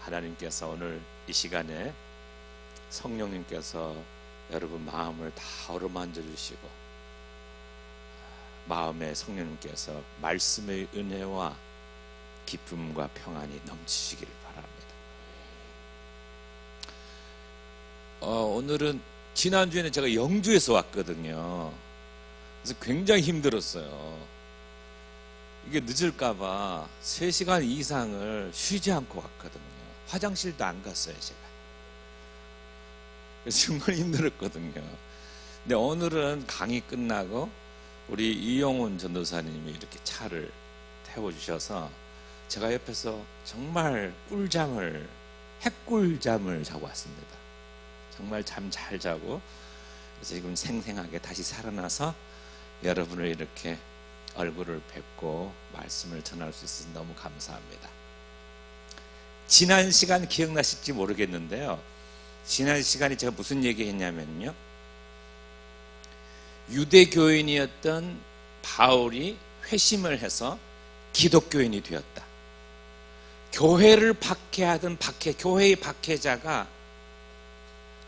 하나님께서 오늘 이 시간에 성령님께서 여러분 마음을 다 어루만져 주시고 마음에 성령님께서 말씀의 은혜와 기쁨과 평안이 넘치시기를 바랍니다. 오늘은 지난주에는 제가 영주에서 왔거든요. 그래서 굉장히 힘들었어요. 이게 늦을까봐 3시간 이상을 쉬지 않고 왔거든요. 화장실도 안 갔어요, 제가. 그래서 정말 힘들었거든요. 근데 오늘은 강의 끝나고 우리 이용훈 전도사님이 이렇게 차를 태워주셔서 제가 옆에서 정말 핵꿀잠을 자고 왔습니다. 정말 잠 잘 자고, 그래서 지금 생생하게 다시 살아나서 여러분을 이렇게 얼굴을 뵙고 말씀을 전할 수 있어서 너무 감사합니다. 지난 시간 기억나실지 모르겠는데요, 지난 시간에 제가 무슨 얘기 했냐면요, 유대교인이었던 바울이 회심을 해서 기독교인이 되었다. 교회를 박해하던 교회의 박해자가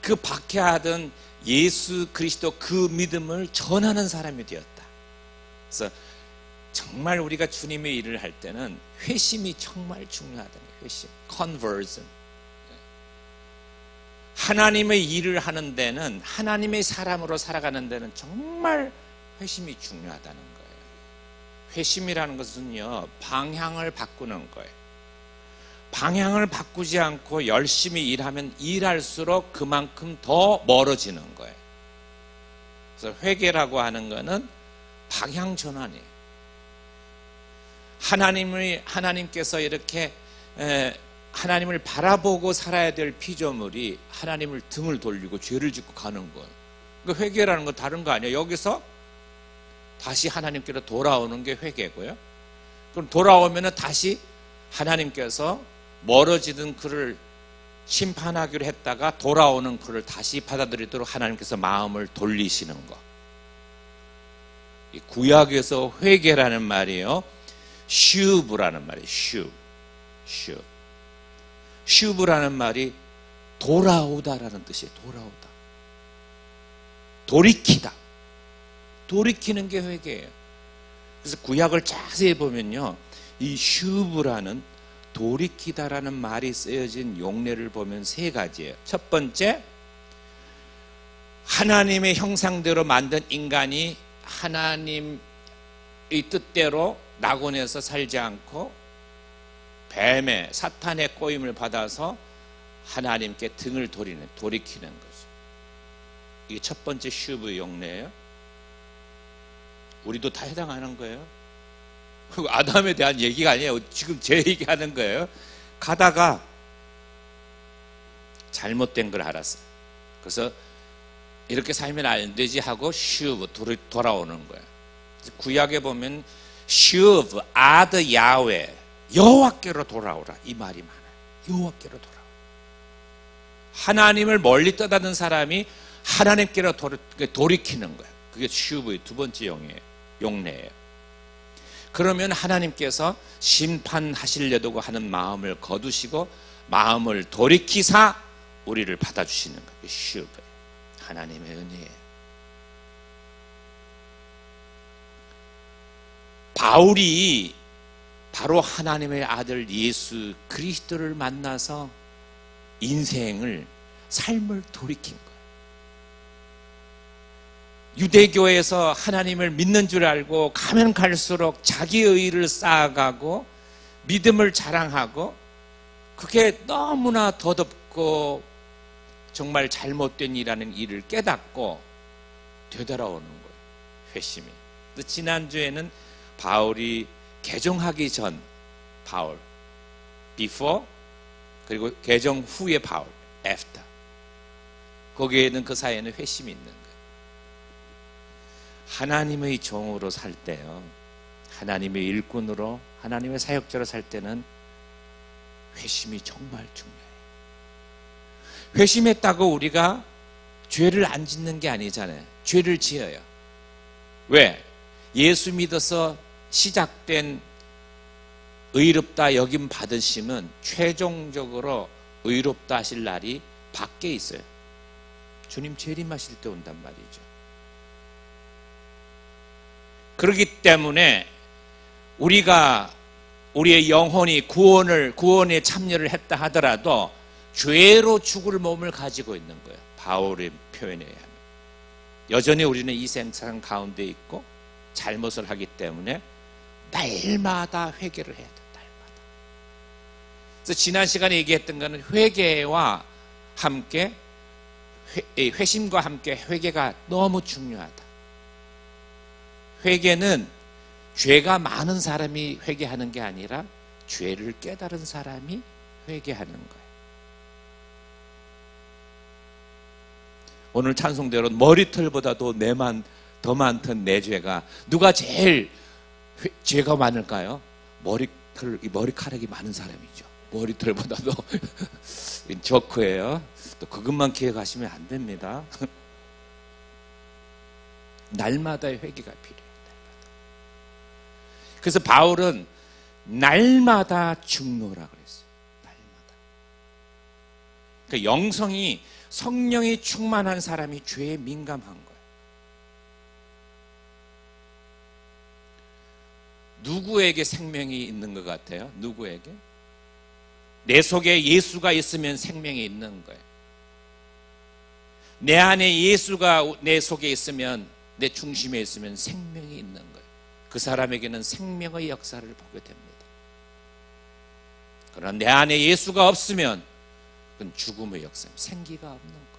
그 박해하던 예수 그리스도 그 믿음을 전하는 사람이 되었다. 그래서 정말 우리가 주님의 일을 할 때는 회심이 정말 중요하다는 거예요. 회심, conversion. 하나님의 일을 하는 데는, 하나님의 사람으로 살아가는 데는 정말 회심이 중요하다는 거예요. 회심이라는 것은요, 방향을 바꾸는 거예요. 방향을 바꾸지 않고 열심히 일하면 일할수록 그만큼 더 멀어지는 거예요. 그래서 회개라고 하는 것은 방향 전환이에요. 하나님께서 이렇게 하나님을 바라보고 살아야 될 피조물이 하나님을 등을 돌리고 죄를 짓고 가는 거예요. 그러니까 회개라는 건 다른 거 아니에요. 여기서 다시 하나님께로 돌아오는 게 회개고요. 그럼 돌아오면 다시 하나님께서 멀어지던 그를 심판하기로 했다가 돌아오는 그를 다시 받아들이도록 하나님께서 마음을 돌리시는 것. 이 구약에서 회개라는 말이에요, 슈브라는 말이에요. 슈브라는 말이 돌아오다라는 뜻이에요. 돌아오다, 돌이키다, 돌이키는 게 회개예요. 그래서 구약을 자세히 보면요, 이 슈브라는 돌이키다라는 말이 쓰여진 용례를 보면 3가지예요. 첫 번째, 하나님의 형상대로 만든 인간이 하나님의 뜻대로 낙원에서 살지 않고 뱀의, 사탄의 꼬임을 받아서 하나님께 등을 돌이키는 거죠. 이게 첫 번째 슈브 용례예요. 우리도 다 해당하는 거예요. 아담에 대한 얘기가 아니에요. 지금 제 얘기하는 거예요. 가다가 잘못된 걸 알았어요. 그래서 이렇게 살면 안 되지 하고 슈브, 돌아오는 거예요. 구약에 보면 슈브, 아드 야훼, 여호와께로 돌아오라, 이 말이 많아요. 여호와께로 돌아오라. 하나님을 멀리 떠나는 사람이 하나님께로 돌이키는 거예요. 그게 슈브의 2번째 용례예요. 그러면 하나님께서 심판하시려고 하는 마음을 거두시고 마음을 돌이키사 우리를 받아주시는 거예요. 슈브, 하나님의 은혜예요. 바울이 바로 하나님의 아들 예수 그리스도를 만나서 삶을 돌이킨 거예요. 유대교에서 하나님을 믿는 줄 알고 가면 갈수록 자기의 의를 쌓아가고 믿음을 자랑하고, 그게 너무나 더덥고 정말 잘못된 일이라는 일을 깨닫고 되돌아오는 거예요. 회심이. 지난주에는 바울이 개종하기 전 바울, before, 그리고 개종 후의 바울, after. 거기에는 그 사이에는 회심이 있는 거예요. 하나님의 종으로 살 때요, 하나님의 일꾼으로, 하나님의 사역자로 살 때는 회심이 정말 중요해요. 회심했다고 우리가 죄를 안 짓는 게 아니잖아요. 죄를 지어요. 왜? 예수 믿어서 시작된 의롭다 여김 받으심은 최종적으로 의롭다 하실 날이 밖에 있어요. 주님 재림하실 때 온단 말이죠. 그렇기 때문에 우리가 우리의 영혼이 구원에 참여를 했다 하더라도 죄로 죽을 몸을 가지고 있는 거예요. 바울의 표현에 의하면 여전히 우리는 이 세상 가운데 있고 잘못을 하기 때문에 날마다 회개를 해야 돼요. 날마다. 그래서 지난 시간에 얘기했던 것은 회개와 함께 회심과 함께 회개가 너무 중요하다. 회개는 죄가 많은 사람이 회개하는 게 아니라 죄를 깨달은 사람이 회개하는 거예요. 오늘 찬송대로 머리털보다도 더 많던 내 죄가, 누가 제일 죄가 많을까요? 머리카락이 많은 사람이죠. 머리털보다도. 조크예요. 또 그것만 기억하시면 안 됩니다. 날마다의 회개가 필요해요. 그래서 바울은 날마다 죽노라 그랬어요. 날마다. 그러니까 영성이, 성령이 충만한 사람이 죄에 민감한 거예요. 누구에게 생명이 있는 것 같아요? 누구에게? 내 속에 예수가 있으면 생명이 있는 거예요. 내 안에 예수가 내 속에 있으면, 내 중심에 있으면 생명이 있는 거예요. 그 사람에게는 생명의 역사를 보게 됩니다. 그러나 내 안에 예수가 없으면 그건 죽음의 역사입니다. 생기가 없는 거예요.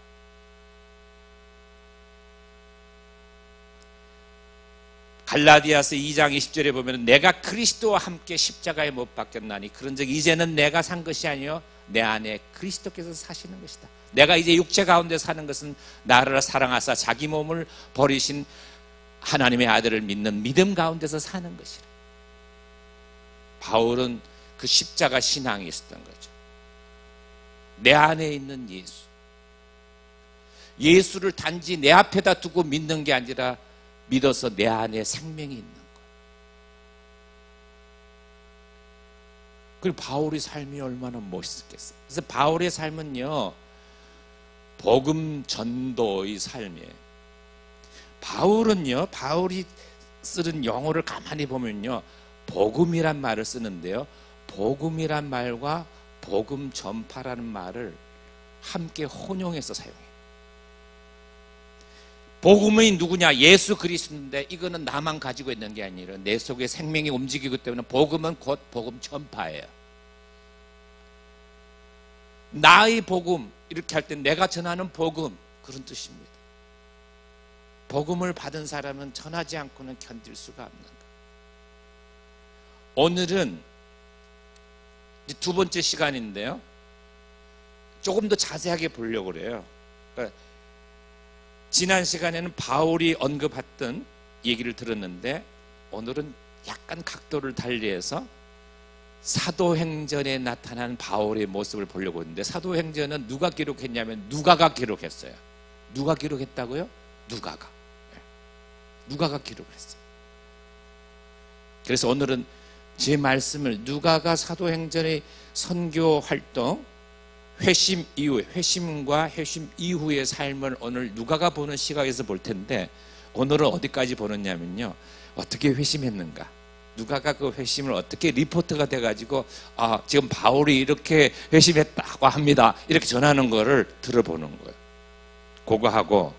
갈라디아서 2장 20절에 보면 내가 그리스도와 함께 십자가에 못 박혔나니 그런즉 이제는 내가 산 것이 아니요 내 안에 그리스도께서 사시는 것이다. 내가 이제 육체 가운데 사는 것은 나를 사랑하사 자기 몸을 버리신 하나님의 아들을 믿는 믿음 가운데서 사는 것이라. 바울은 그 십자가 신앙이 있었던 거죠. 내 안에 있는 예수, 예수를 단지 내 앞에다 두고 믿는 게 아니라 믿어서 내 안에 생명이 있는 거예요. 그리고 바울의 삶이 얼마나 멋있겠어요. 그래서 바울의 삶은요, 복음 전도의 삶이에요. 바울은요, 바울이 쓰는 영어를 가만히 보면요, 복음이란 말을 쓰는데요, 복음이란 말과 복음 전파라는 말을 함께 혼용해서 사용해요. 복음이 누구냐? 예수 그리스도인데 이거는 나만 가지고 있는 게 아니라 내 속에 생명이 움직이기 때문에 복음은 곧 복음 전파예요. 나의 복음, 이렇게 할 때 내가 전하는 복음, 그런 뜻입니다. 복음을 받은 사람은 전하지 않고는 견딜 수가 없는 거예요. 오늘은 이제 두 번째 시간인데요, 조금 더 자세하게 보려고 그래요. 그러니까 지난 시간에는 바울이 언급했던 얘기를 들었는데 오늘은 약간 각도를 달리해서 사도행전에 나타난 바울의 모습을 보려고 했는데, 사도행전은 누가 기록했냐면 누가가 기록했어요. 누가 기록했다고요? 누가가 기록을 했어요. 그래서 오늘은 제 말씀을 누가가 사도행전의 선교 활동, 회심 이후에, 회심과 회심 이후의 삶을 오늘 누가가 보는 시각에서 볼 텐데, 오늘은 어디까지 보느냐면요, 어떻게 회심했는가, 누가가 그 회심을 어떻게 리포트가 돼가지고 지금 바울이 이렇게 회심했다고 합니다, 이렇게 전하는 거를 들어보는 거예요. 그거 하고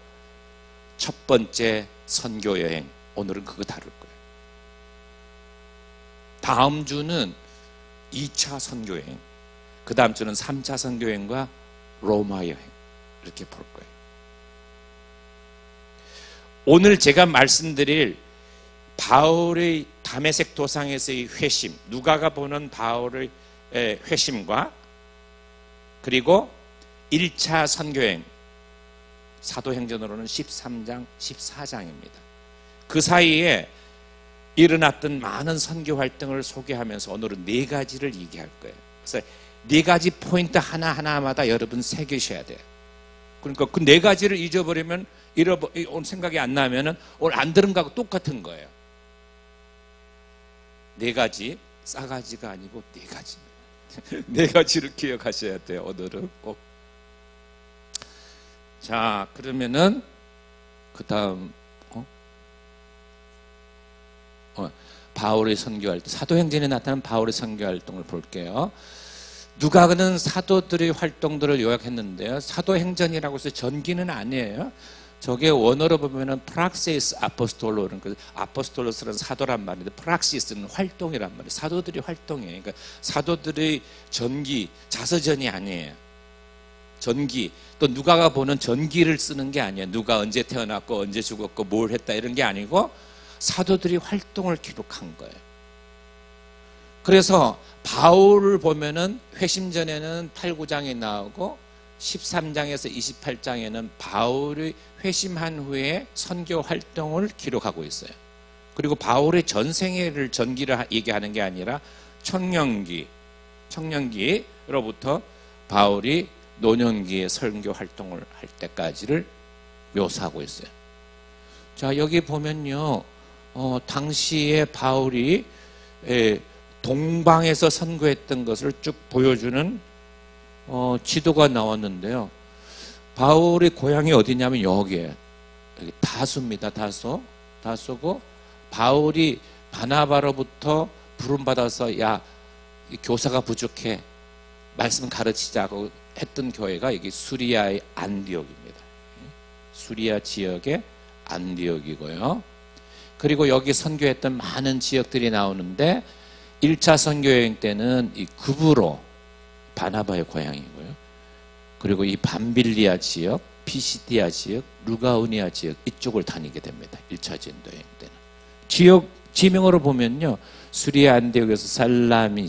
첫 번째 선교 여행, 오늘은 그거 다룰 거예요. 다음 주는 2차 선교 여행, 그 다음 주는 3차 선교 여행과 로마 여행, 이렇게 볼 거예요. 오늘 제가 말씀드릴 바울의 다메섹 도상에서의 회심, 누가가 보는 바울의 회심과 그리고 1차 선교여행, 사도행전으로는 13장, 14장입니다. 그 사이에 일어났던 많은 선교 활동을 소개하면서 오늘은 4가지를 얘기할 거예요. 그래서 4가지 포인트 하나하나마다 여러분 새기셔야 돼요. 그러니까 그 4가지를 잊어버리면, 오늘 생각이 안 나면은 오늘 안 들은 거하고 똑같은 거예요. 4가지. 싸가지가 아니고 네 가지입니다. 네 가지를 기억하셔야 돼요. 오늘은 꼭. 자, 그러면은 그 다음 바울의 선교활동, 사도행전에 나타난 바울의 선교활동을 볼게요. 누가는 사도들의 활동들을 요약했는데요. 사도행전이라고 해서 전기는 아니에요. 저게 원어로 보면은 프락시스 아포스톨로는, 그 아포스톨로스는 사도란 말인데 프락시스는 활동이란 말이에요. 사도들의 활동이에요. 그러니까 사도들의 전기, 자서전이 아니에요. 전기, 또 누가가 보는 전기를 쓰는 게 아니에요. 누가 언제 태어났고 언제 죽었고 뭘 했다 이런 게 아니고 사도들이 활동을 기록한 거예요. 그래서 바울을 보면은 회심전에는 8, 9장에 나오고 13장에서 28장에는 바울이 회심한 후에 선교 활동을 기록하고 있어요. 그리고 바울의 전생애를 전기를 얘기하는 게 아니라 청년기로부터 바울이 노년기에 선교 활동을 할 때까지를 묘사하고 있어요. 자, 여기 보면요, 당시에 바울이 동방에서 선교했던 것을 쭉 보여주는 지도가 나왔는데요. 바울의 고향이 어디냐면 여기 다소입니다. 다소고 바울이 바나바로부터 부름받아서 야, 교사가 부족해, 말씀 가르치자고 했던 교회가 여기 수리아의 안디옥입니다. 수리아 지역의 안디옥이고요. 그리고 여기 선교했던 많은 지역들이 나오는데 1차 선교여행 때는 이 구브로, 바나바의 고향이고요. 그리고 이 밤빌리아 지역, 피시디아 지역, 루가우니아 지역 이쪽을 다니게 됩니다. 1차 전도여행 때는. 지역 지명으로 보면요, 수리아 안디옥에서 살라미,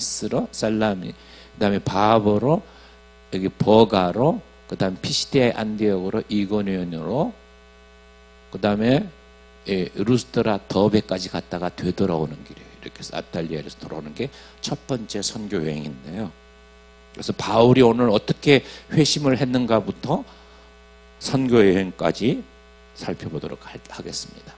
그다음에 바보로, 여기 버가로, 그다음 피시디아 안디옥으로, 이고니온으로, 그다음에 루스트라 더베까지 갔다가 되돌아오는 길이에요. 이렇게 해서 아탈리아에서 돌아오는 게 첫 번째 선교 여행인데요. 그래서 바울이 오늘 어떻게 회심을 했는가부터 선교 여행까지 살펴보도록 하겠습니다.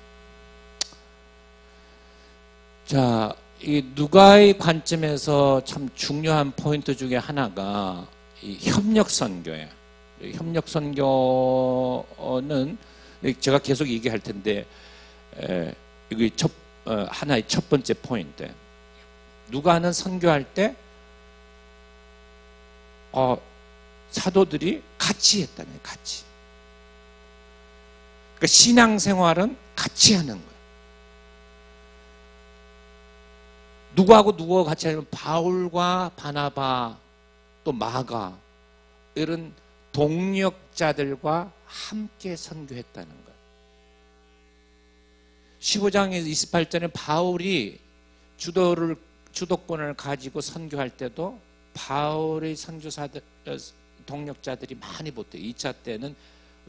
자, 이 누가의 관점에서 참 중요한 포인트 중에 하나가 이 협력 선교예요. 협력 선교는 제가 계속 얘기할 텐데 이게 하나의 첫 번째 포인트. 누가는 선교할 때 사도들이 같이 했다는 거예요. 같이. 그러니까 신앙생활은 같이 하는 거예요. 누구하고 누구와 같이 하냐면 바울과 바나바, 또 마가, 이런 동력자들과 함께 선교했다는 거예요. 15장에서 28절에 바울이 주도권을 가지고 선교할 때도 바울의 선교사들, 동력자들이 많이 붙어요. 2차 때는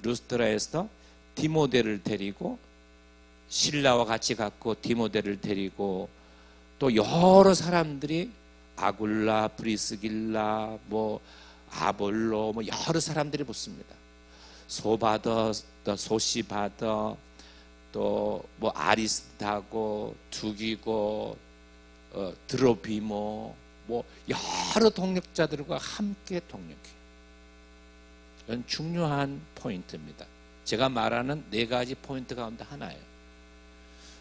루스트라에서 디모데를 데리고, 실라와 같이 갔고 디모데를 데리고, 또 여러 사람들이 아굴라, 브리스길라, 뭐 아볼로, 뭐 여러 사람들이 붙습니다. 소바더, 또 소시바더, 또 뭐 아리스타고, 두기고, 드로비모, 뭐 여러 동력자들과 함께 동력해요. 이건 중요한 포인트입니다. 제가 말하는 네 가지 포인트 가운데 하나예요.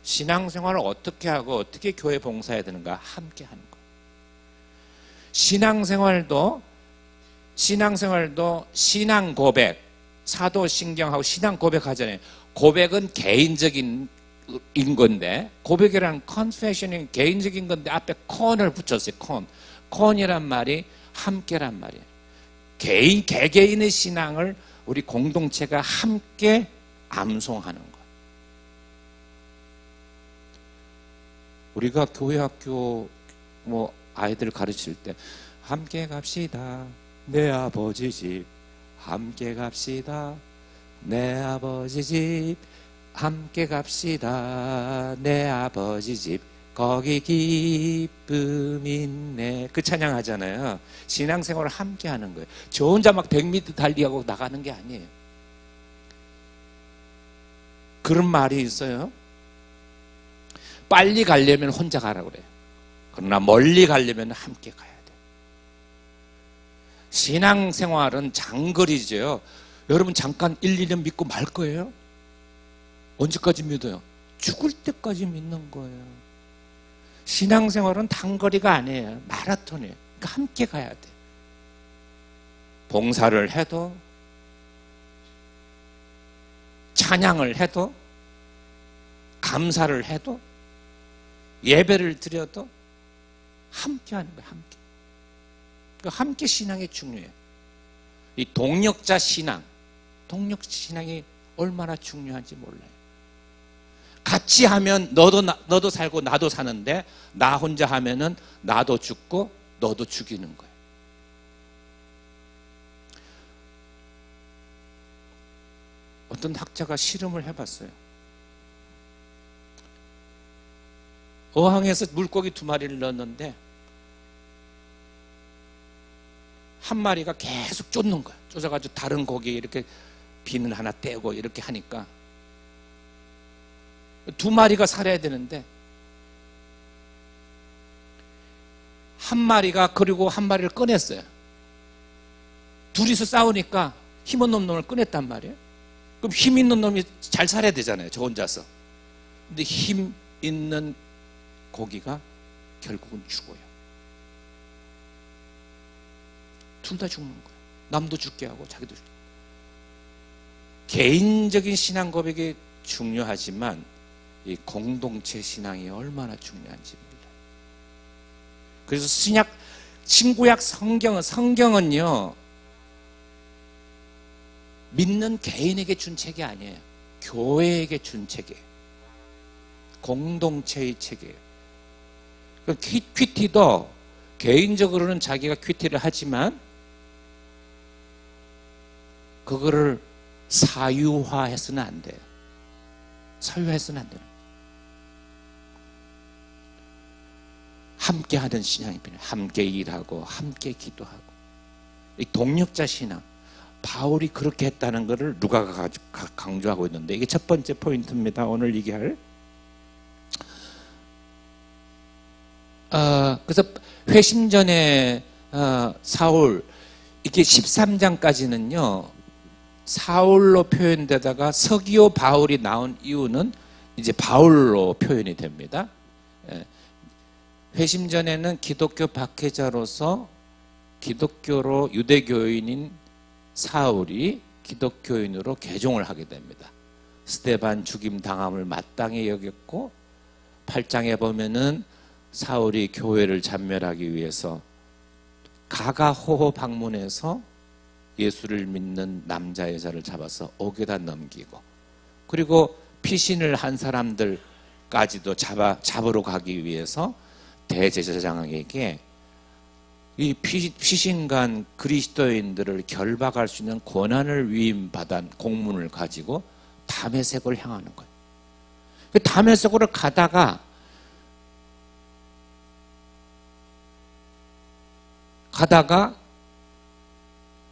신앙생활을 어떻게 하고 어떻게 교회 봉사해야 되는가? 함께 하는 거. 신앙생활도 신앙 고백, 사도신경하고 신앙 고백하잖아요. 고백은 개인적인 건데, 고백이라는 confession이 개인적인 건데 앞에 con을 붙였어요. con이란 말이 함께란 말이에요. 개개인의 신앙을 우리 공동체가 함께 암송하는 것. 우리가 교회 학교 뭐 아이들 가르칠 때 함께 갑시다, 내 아버지 집, 함께 갑시다, 내 아버지 집, 함께 갑시다, 내 아버지 집, 거기 기쁨 있네. 그 찬양하잖아요. 신앙생활을 함께 하는 거예요. 저 혼자 막 100m 달리하고 나가는 게 아니에요. 그런 말이 있어요. 빨리 가려면 혼자 가라고 그래요. 그러나 멀리 가려면 함께 가야 돼. 신앙생활은 장거리죠. 여러분 잠깐 1, 2년 믿고 말 거예요? 언제까지 믿어요? 죽을 때까지 믿는 거예요. 신앙생활은 단거리가 아니에요. 마라톤이에요. 그러니까 함께 가야 돼. 봉사를 해도, 찬양을 해도, 감사를 해도, 예배를 드려도 함께 하는 거예요. 함께. 그러니까 함께 신앙이 중요해요. 이 동력자 신앙, 동력자 신앙이 얼마나 중요한지 몰라요. 같이 하면 너도 살고 나도 사는데, 나 혼자 하면은 나도 죽고 너도 죽이는 거예요. 어떤 학자가 실험을 해봤어요. 어항에서 물고기 2마리를 넣었는데 한 마리가 계속 쫓는 거야. 쫓아가지고 다른 고기에 이렇게 비늘 하나 떼고 이렇게 하니까 2마리가 살아야 되는데 한 마리가, 그리고 한 마리를 꺼냈어요. 둘이서 싸우니까 힘 없는 놈을 꺼냈단 말이에요. 그럼 힘 있는 놈이 잘 살아야 되잖아요, 저 혼자서. 근데 힘 있는 고기가 결국은 죽어요. 둘 다 죽는 거예요. 남도 죽게 하고 자기도 죽게. 개인적인 신앙 고백이 중요하지만 이 공동체 신앙이 얼마나 중요한지입니다. 그래서 신구약 성경은요, 믿는 개인에게 준 책이 아니에요. 교회에게 준 책이에요. 공동체의 책이에요. 퀴티도 개인적으로는 자기가 퀴티를 하지만 그거를 사유화해서는 안 돼요. 사유화해서는 안 돼요. 함께 하는 신앙이 필요해요. 함께 일하고 함께 기도하고. 이 동력자 신앙, 바울이 그렇게 했다는 것을 누가가 강조하고 있는데, 이게 첫 번째 포인트입니다. 오늘 얘기할. 그래서 회심 전에 사울, 이게 13장까지는요 사울로 표현되다가 서기오 바울이 나온 이유는 이제 바울로 표현이 됩니다. 회심 전에는 기독교 박해자로서 기독교로 유대교인인 사울이 기독교인으로 개종을 하게 됩니다. 스데반 죽임 당함을 마땅히 여겼고, 8장에 보면은 사울이 교회를 잔멸하기 위해서 가가호호 방문해서 예수를 믿는 남자 여자를 잡아서 옥에다 넘기고, 그리고 피신을 한 사람들까지도 잡으러 가기 위해서 대제사장에게 이 피신간 그리스도인들을 결박할 수 있는 권한을 위임받은 공문을 가지고 다메섹을 향하는 거예요. 그 다메섹으로 가다가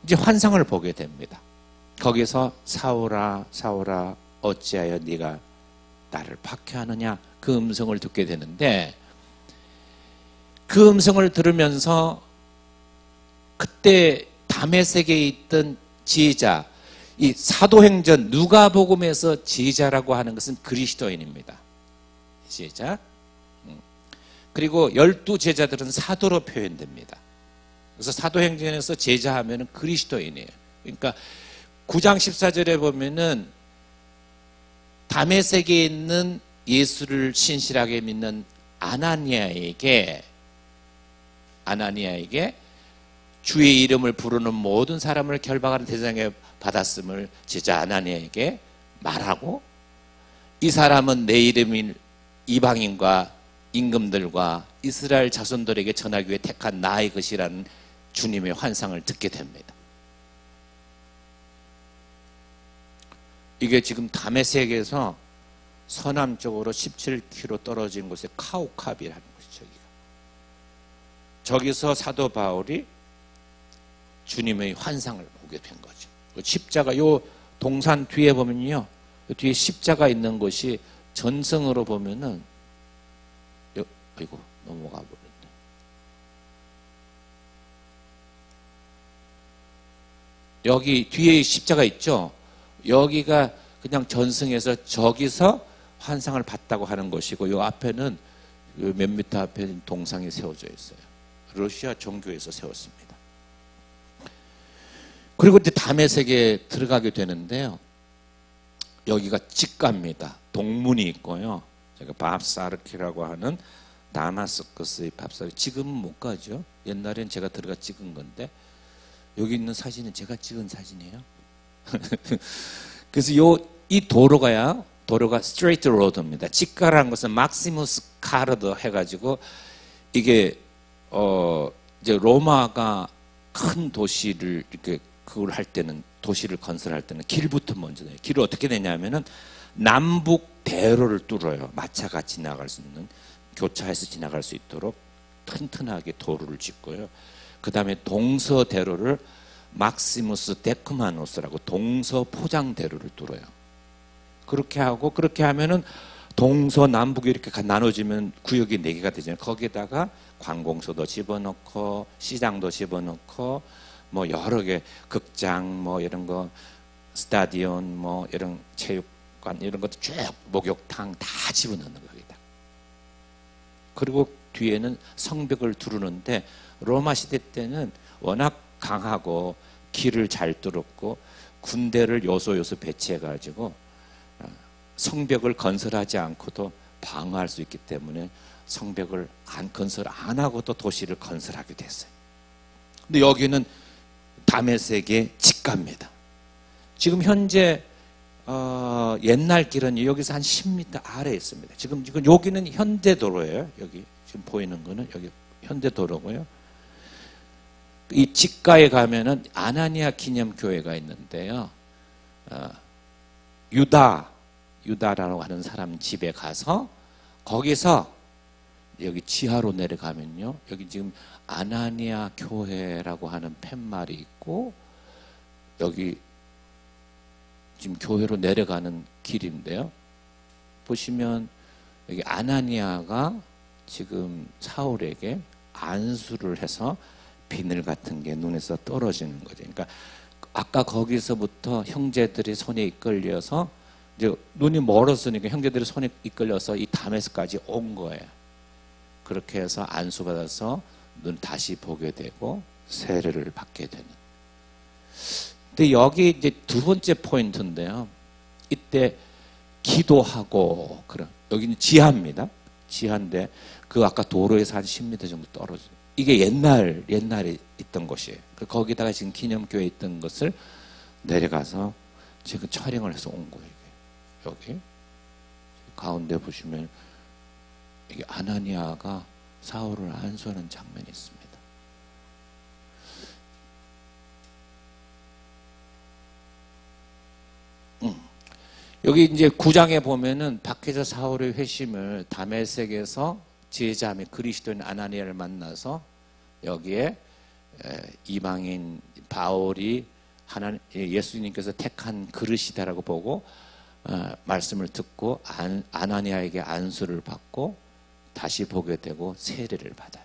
이제 환상을 보게 됩니다. 거기서 사울아 사울아 어찌하여 네가 나를 박해하느냐, 그 음성을 듣게 되는데, 그 음성을 들으면서 그때 다메섹에 있던 지휘자, 이 사도행전 누가복음에서 지휘자라고 하는 것은 그리스도인입니다. 지휘자. 그리고 12제자들은 사도로 표현됩니다. 그래서 사도행전에서 제자하면은 그리스도인이에요. 그러니까 9장 14절에 보면은 다메섹에 있는 예수를 신실하게 믿는 아나니아에게 주의 이름을 부르는 모든 사람을 결박하는 대상에 받았음을 제자 아나니아에게 말하고, 이 사람은 내 이름인 이방인과 임금들과 이스라엘 자손들에게 전하기 위해 택한 나의 것이라는 주님의 환상을 듣게 됩니다. 이게 지금 다메섹에서 서남쪽으로 17km 떨어진 곳에 카우캅이라는 곳이 저기서 사도 바울이 주님의 환상을 보게 된 거죠. 십자가, 요 동산 뒤에 보면요, 뒤에 십자가 있는 곳이 전성으로 보면은, 아이고 넘어가 버렸네. 여기 뒤에 십자가 있죠? 여기가 그냥 전승해서 저기서 환상을 봤다고 하는 것이고, 요 앞에는 몇 미터 앞에 동상이 세워져 있어요. 러시아 종교에서 세웠습니다. 그리고 이제 다메섹에 들어가게 되는데요. 여기가 직가입니다. 동문이 있고요. 제가 밥사르키라고 하는 다마스커스의 밥사르키. 지금은 못 가죠. 옛날엔 제가 들어가 찍은 건데, 여기 있는 사진은 제가 찍은 사진이에요. 그래서 이 도로가 스트레이트 로드입니다. 직가라는 것은 막시무스 카르드 해가지고, 이게 이제 로마가 큰 도시를 이렇게 그걸 할 때는, 도시를 건설할 때는 길부터 먼저 내요. 길을 어떻게 내냐면은 남북 대로를 뚫어요. 마차가 지나갈 수 있는, 교차해서 지나갈 수 있도록 튼튼하게 도로를 짓고요. 그 다음에 동서대로를 막시무스 데크마노스라고 동서포장대로를 뚫어요. 그렇게 하고, 그렇게 하면은 동서남북이 이렇게 나눠지면 구역이 4개가 되잖아요. 거기에다가 관공서도 집어넣고, 시장도 집어넣고, 뭐 여러 개, 극장, 뭐 이런 거, 스타디온, 뭐 이런 체육관, 이런 것도 쭉, 목욕탕 다 집어넣는 거기다. 그리고 뒤에는 성벽을 두르는데, 로마 시대 때는 워낙 강하고 길을 잘 뚫었고 군대를 요소 배치해가지고 성벽을 건설하지 않고도 방어할 수 있기 때문에 성벽을 건설 안 하고도 도시를 건설하게 됐어요. 근데 여기는 다메섹의 직가입니다. 지금 현재 옛날 길은 여기서 한 10m 아래에 있습니다. 지금 여기는 현대도로예요. 여기 지금 보이는 거는 여기 현대도로고요. 이 직가에 가면은 아나니아 기념교회가 있는데요. 유다라고 하는 사람 집에 가서 거기서 여기 지하로 내려가면요. 여기 지금 아나니아 교회라고 하는 팻말이 있고, 여기 지금 교회로 내려가는 길인데요. 보시면 여기 아나니아가 지금 사울에게 안수를 해서 비늘 같은 게 눈에서 떨어지는 거죠. 그러니까 아까 거기서부터 형제들이 손에 이끌려서 이제 눈이 멀었으니까 형제들이 손에 이끌려서 이 다메섹까지 온 거예요. 그렇게 해서 안수받아서 눈 다시 보게 되고 세례를 받게 되는. 근데 여기 이제 두 번째 포인트인데요. 이때 기도하고, 그런, 여기는 지하입니다. 지하인데 그 아까 도로에서 한 10m 정도 떨어져요. 이게 옛날에 있던 곳이에요. 거기다가 지금 기념교회에 있던 것을 내려가서 지금 촬영을 해서 온 거예요. 여기 가운데 보시면 이게 아나니아가 사울을 안수하는 장면이 있습니다. 여기 이제 9장에 보면은 밖에서 사울의 회심을 다메섹에서 제자 및 그리스도인 아나니아를 만나서 여기에 이방인 바울이 예수님께서 택한 그릇이다라고 보고 말씀을 듣고 아나니아에게 안수를 받고 다시 보게 되고 세례를 받아요.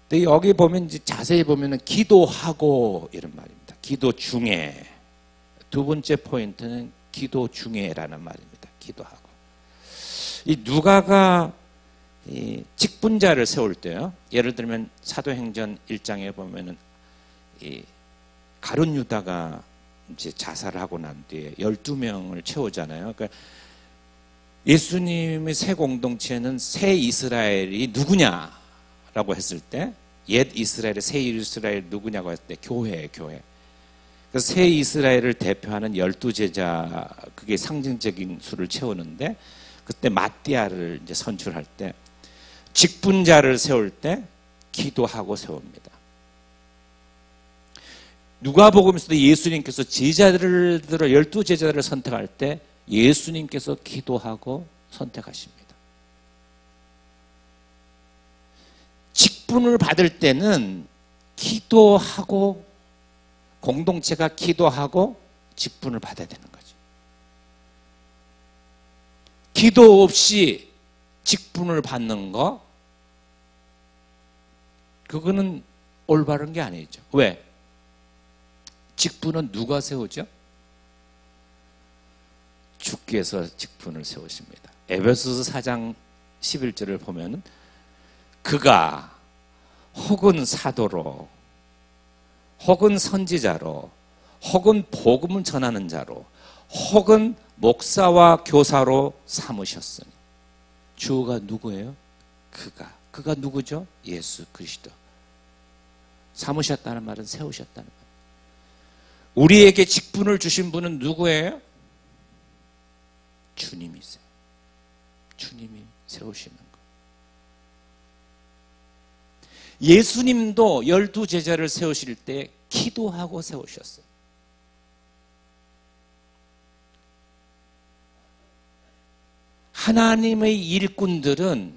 근데 여기 보면 이제 자세히 보면은 기도하고 이런 말입니다. 기도 중에. 두 번째 포인트는 기도 중에라는 말입니다. 기도하고. 이 누가가 이 직분자를 세울 때요. 예를 들면 사도행전 1장에 보면은 이 가룟 유다가 이제 자살을 하고 난 뒤에 12명을 채우잖아요. 그러니까 예수님의 새 공동체는 새 이스라엘이 누구냐라고 했을 때, 옛 이스라엘의 새 이스라엘 누구냐고 했을 때 교회예요, 교회. 그래서 새 이스라엘을 대표하는 12제자, 그게 상징적인 수를 채우는데, 그때 마띠아를 이제 선출할 때 직분자를 세울 때 기도하고 세웁니다. 누가복음에서도 예수님께서 제자들을 12제자들을 선택할 때 예수님께서 기도하고 선택하십니다. 직분을 받을 때는 기도하고, 공동체가 기도하고 직분을 받아야 되는 거죠. 기도 없이 직분을 받는 거, 그거는 올바른 게 아니죠. 왜? 직분은 누가 세우죠? 주께서 직분을 세우십니다. 에베소서 4장 11절을 보면 그가 혹은 사도로 혹은 선지자로 혹은 복음을 전하는 자로 혹은 목사와 교사로 삼으셨으니 주가 누구예요? 그가 누구죠? 예수 그리스도. 삼으셨다는 말은 세우셨다는 말. 우리에게 직분을 주신 분은 누구예요? 주님이세요. 주님이 세우시는 거. 예수님도 12제자를 세우실 때 기도하고 세우셨어요. 하나님의 일꾼들은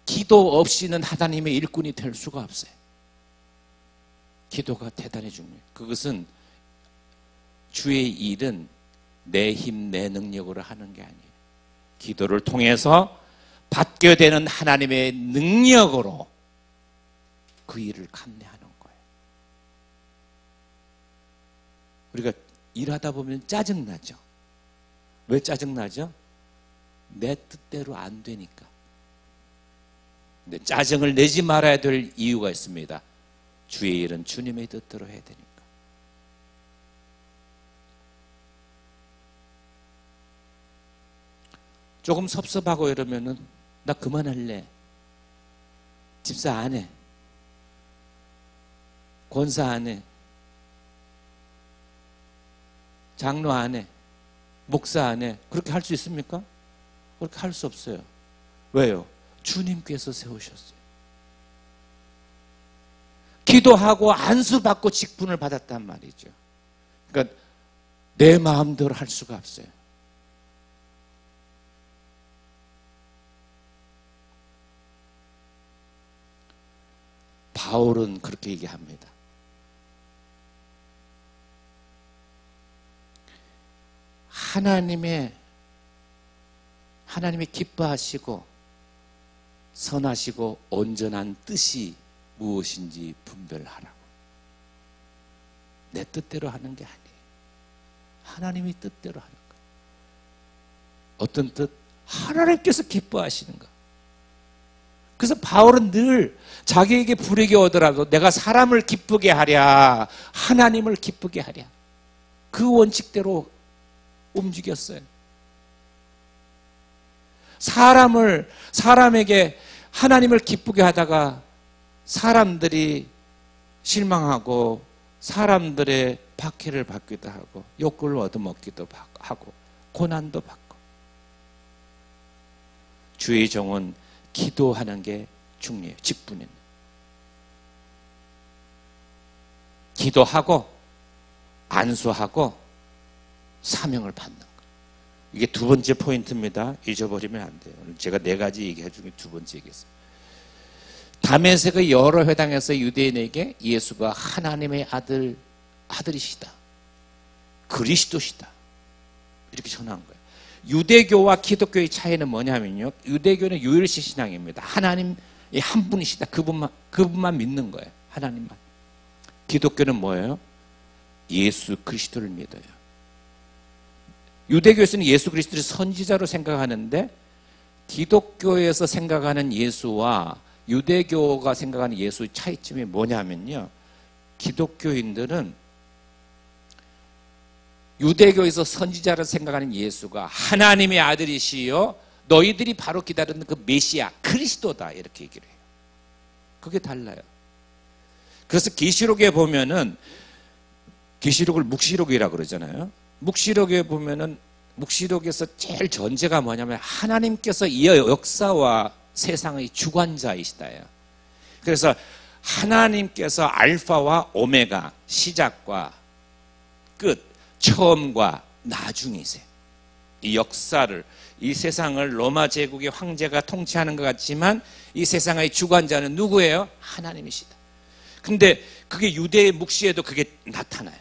기도 없이는 하나님의 일꾼이 될 수가 없어요. 기도가 대단히 중요해요. 그것은 주의 일은 내 힘, 내 능력으로 하는 게 아니에요. 기도를 통해서 받게 되는 하나님의 능력으로 그 일을 감내하는 거예요. 우리가 일하다 보면 짜증나죠. 왜 짜증나죠? 내 뜻대로 안 되니까. 근데 짜증을 내지 말아야 될 이유가 있습니다. 주의 일은 주님의 뜻대로 해야 되니까. 조금 섭섭하고 이러면은 나 그만할래. 집사 안 해. 권사 안 해. 장로 안 해. 목사 안 해. 그렇게 할 수 있습니까? 그렇게 할 수 없어요. 왜요? 주님께서 세우셨어요. 기도하고 안수받고 직분을 받았단 말이죠. 그러니까 내 마음대로 할 수가 없어요. 바울은 그렇게 얘기합니다. 하나님의 기뻐하시고 선하시고 온전한 뜻이 무엇인지 분별하라고. 내 뜻대로 하는 게 아니에요. 하나님의 뜻대로 하는 거예요. 어떤 뜻? 하나님께서 기뻐하시는 거. 그래서 바울은 늘 자기에게 불이익이 오더라도 내가 사람을 기쁘게 하랴, 하나님을 기쁘게 하랴. 그 원칙대로 움직였어요. 사람에게 하나님을 기쁘게 하다가 사람들이 실망하고 사람들의 박해를 받기도 하고 욕을 얻어먹기도 하고 고난도 받고. 주의 종은 기도하는 게 중요해요. 직분은 기도하고 안수하고 사명을 받는 거. 이게 두 번째 포인트입니다. 잊어버리면 안 돼요. 제가 4가지 얘기해 중에 두 번째 얘기했어요. 다메섹의 여러 회당에서 유대인에게 예수가 하나님의 아들이시다, 그리스도시다, 이렇게 전한 거예요. 유대교와 기독교의 차이는 뭐냐면요, 유대교는 유일신 신앙입니다. 하나님 한 분이시다, 그분만 믿는 거예요. 하나님만. 기독교는 뭐예요? 예수 그리스도를 믿어요. 유대교에서는 예수 그리스도를 선지자로 생각하는데 기독교에서 생각하는 예수와 유대교가 생각하는 예수의 차이점이 뭐냐면요, 기독교인들은 유대교에서 선지자를 생각하는 예수가 하나님의 아들이시요 너희들이 바로 기다리는 그 메시아 그리스도다, 이렇게 얘기를 해요. 그게 달라요. 그래서 계시록에 보면은, 계시록을 묵시록이라고 그러잖아요. 묵시록에 보면은, 묵시록에서 제일 전제가 뭐냐면 하나님께서 이 역사와 세상의 주관자이시다예요. 그래서 하나님께서 알파와 오메가, 시작과 끝, 처음과 나중이세요. 이 역사를, 이 세상을 로마 제국의 황제가 통치하는 것 같지만 이 세상의 주관자는 누구예요? 하나님이시다. 근데 그게 유대의 묵시에도 그게 나타나요.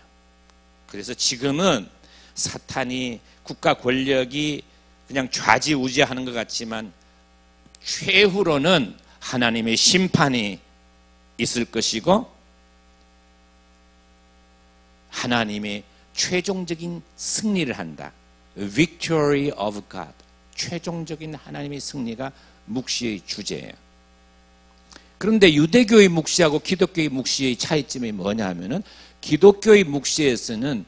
그래서 지금은 사탄이, 국가 권력이 그냥 좌지우지하는 것 같지만 최후로는 하나님의 심판이 있을 것이고 하나님의 최종적인 승리를 한다. Victory of God. 최종적인 하나님의 승리가 묵시의 주제예요. 그런데 유대교의 묵시하고 기독교의 묵시의 차이점이 뭐냐 하면은 기독교의 묵시에서는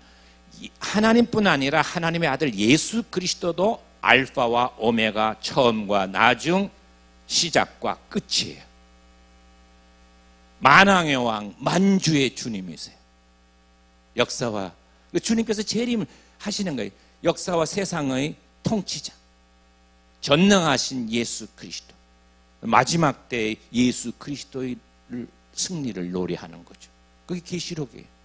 하나님뿐 아니라 하나님의 아들 예수 그리스도도 알파와 오메가, 처음과 나중, 시작과 끝이에요. 만왕의 왕, 만주의 주님이세요. 역사와 주님께서 재림을 하시는 거예요. 역사와 세상의 통치자, 전능하신 예수 그리스도, 마지막 때의 예수 그리스도의 승리를 노래하는 거죠. 그게 계시록이에요.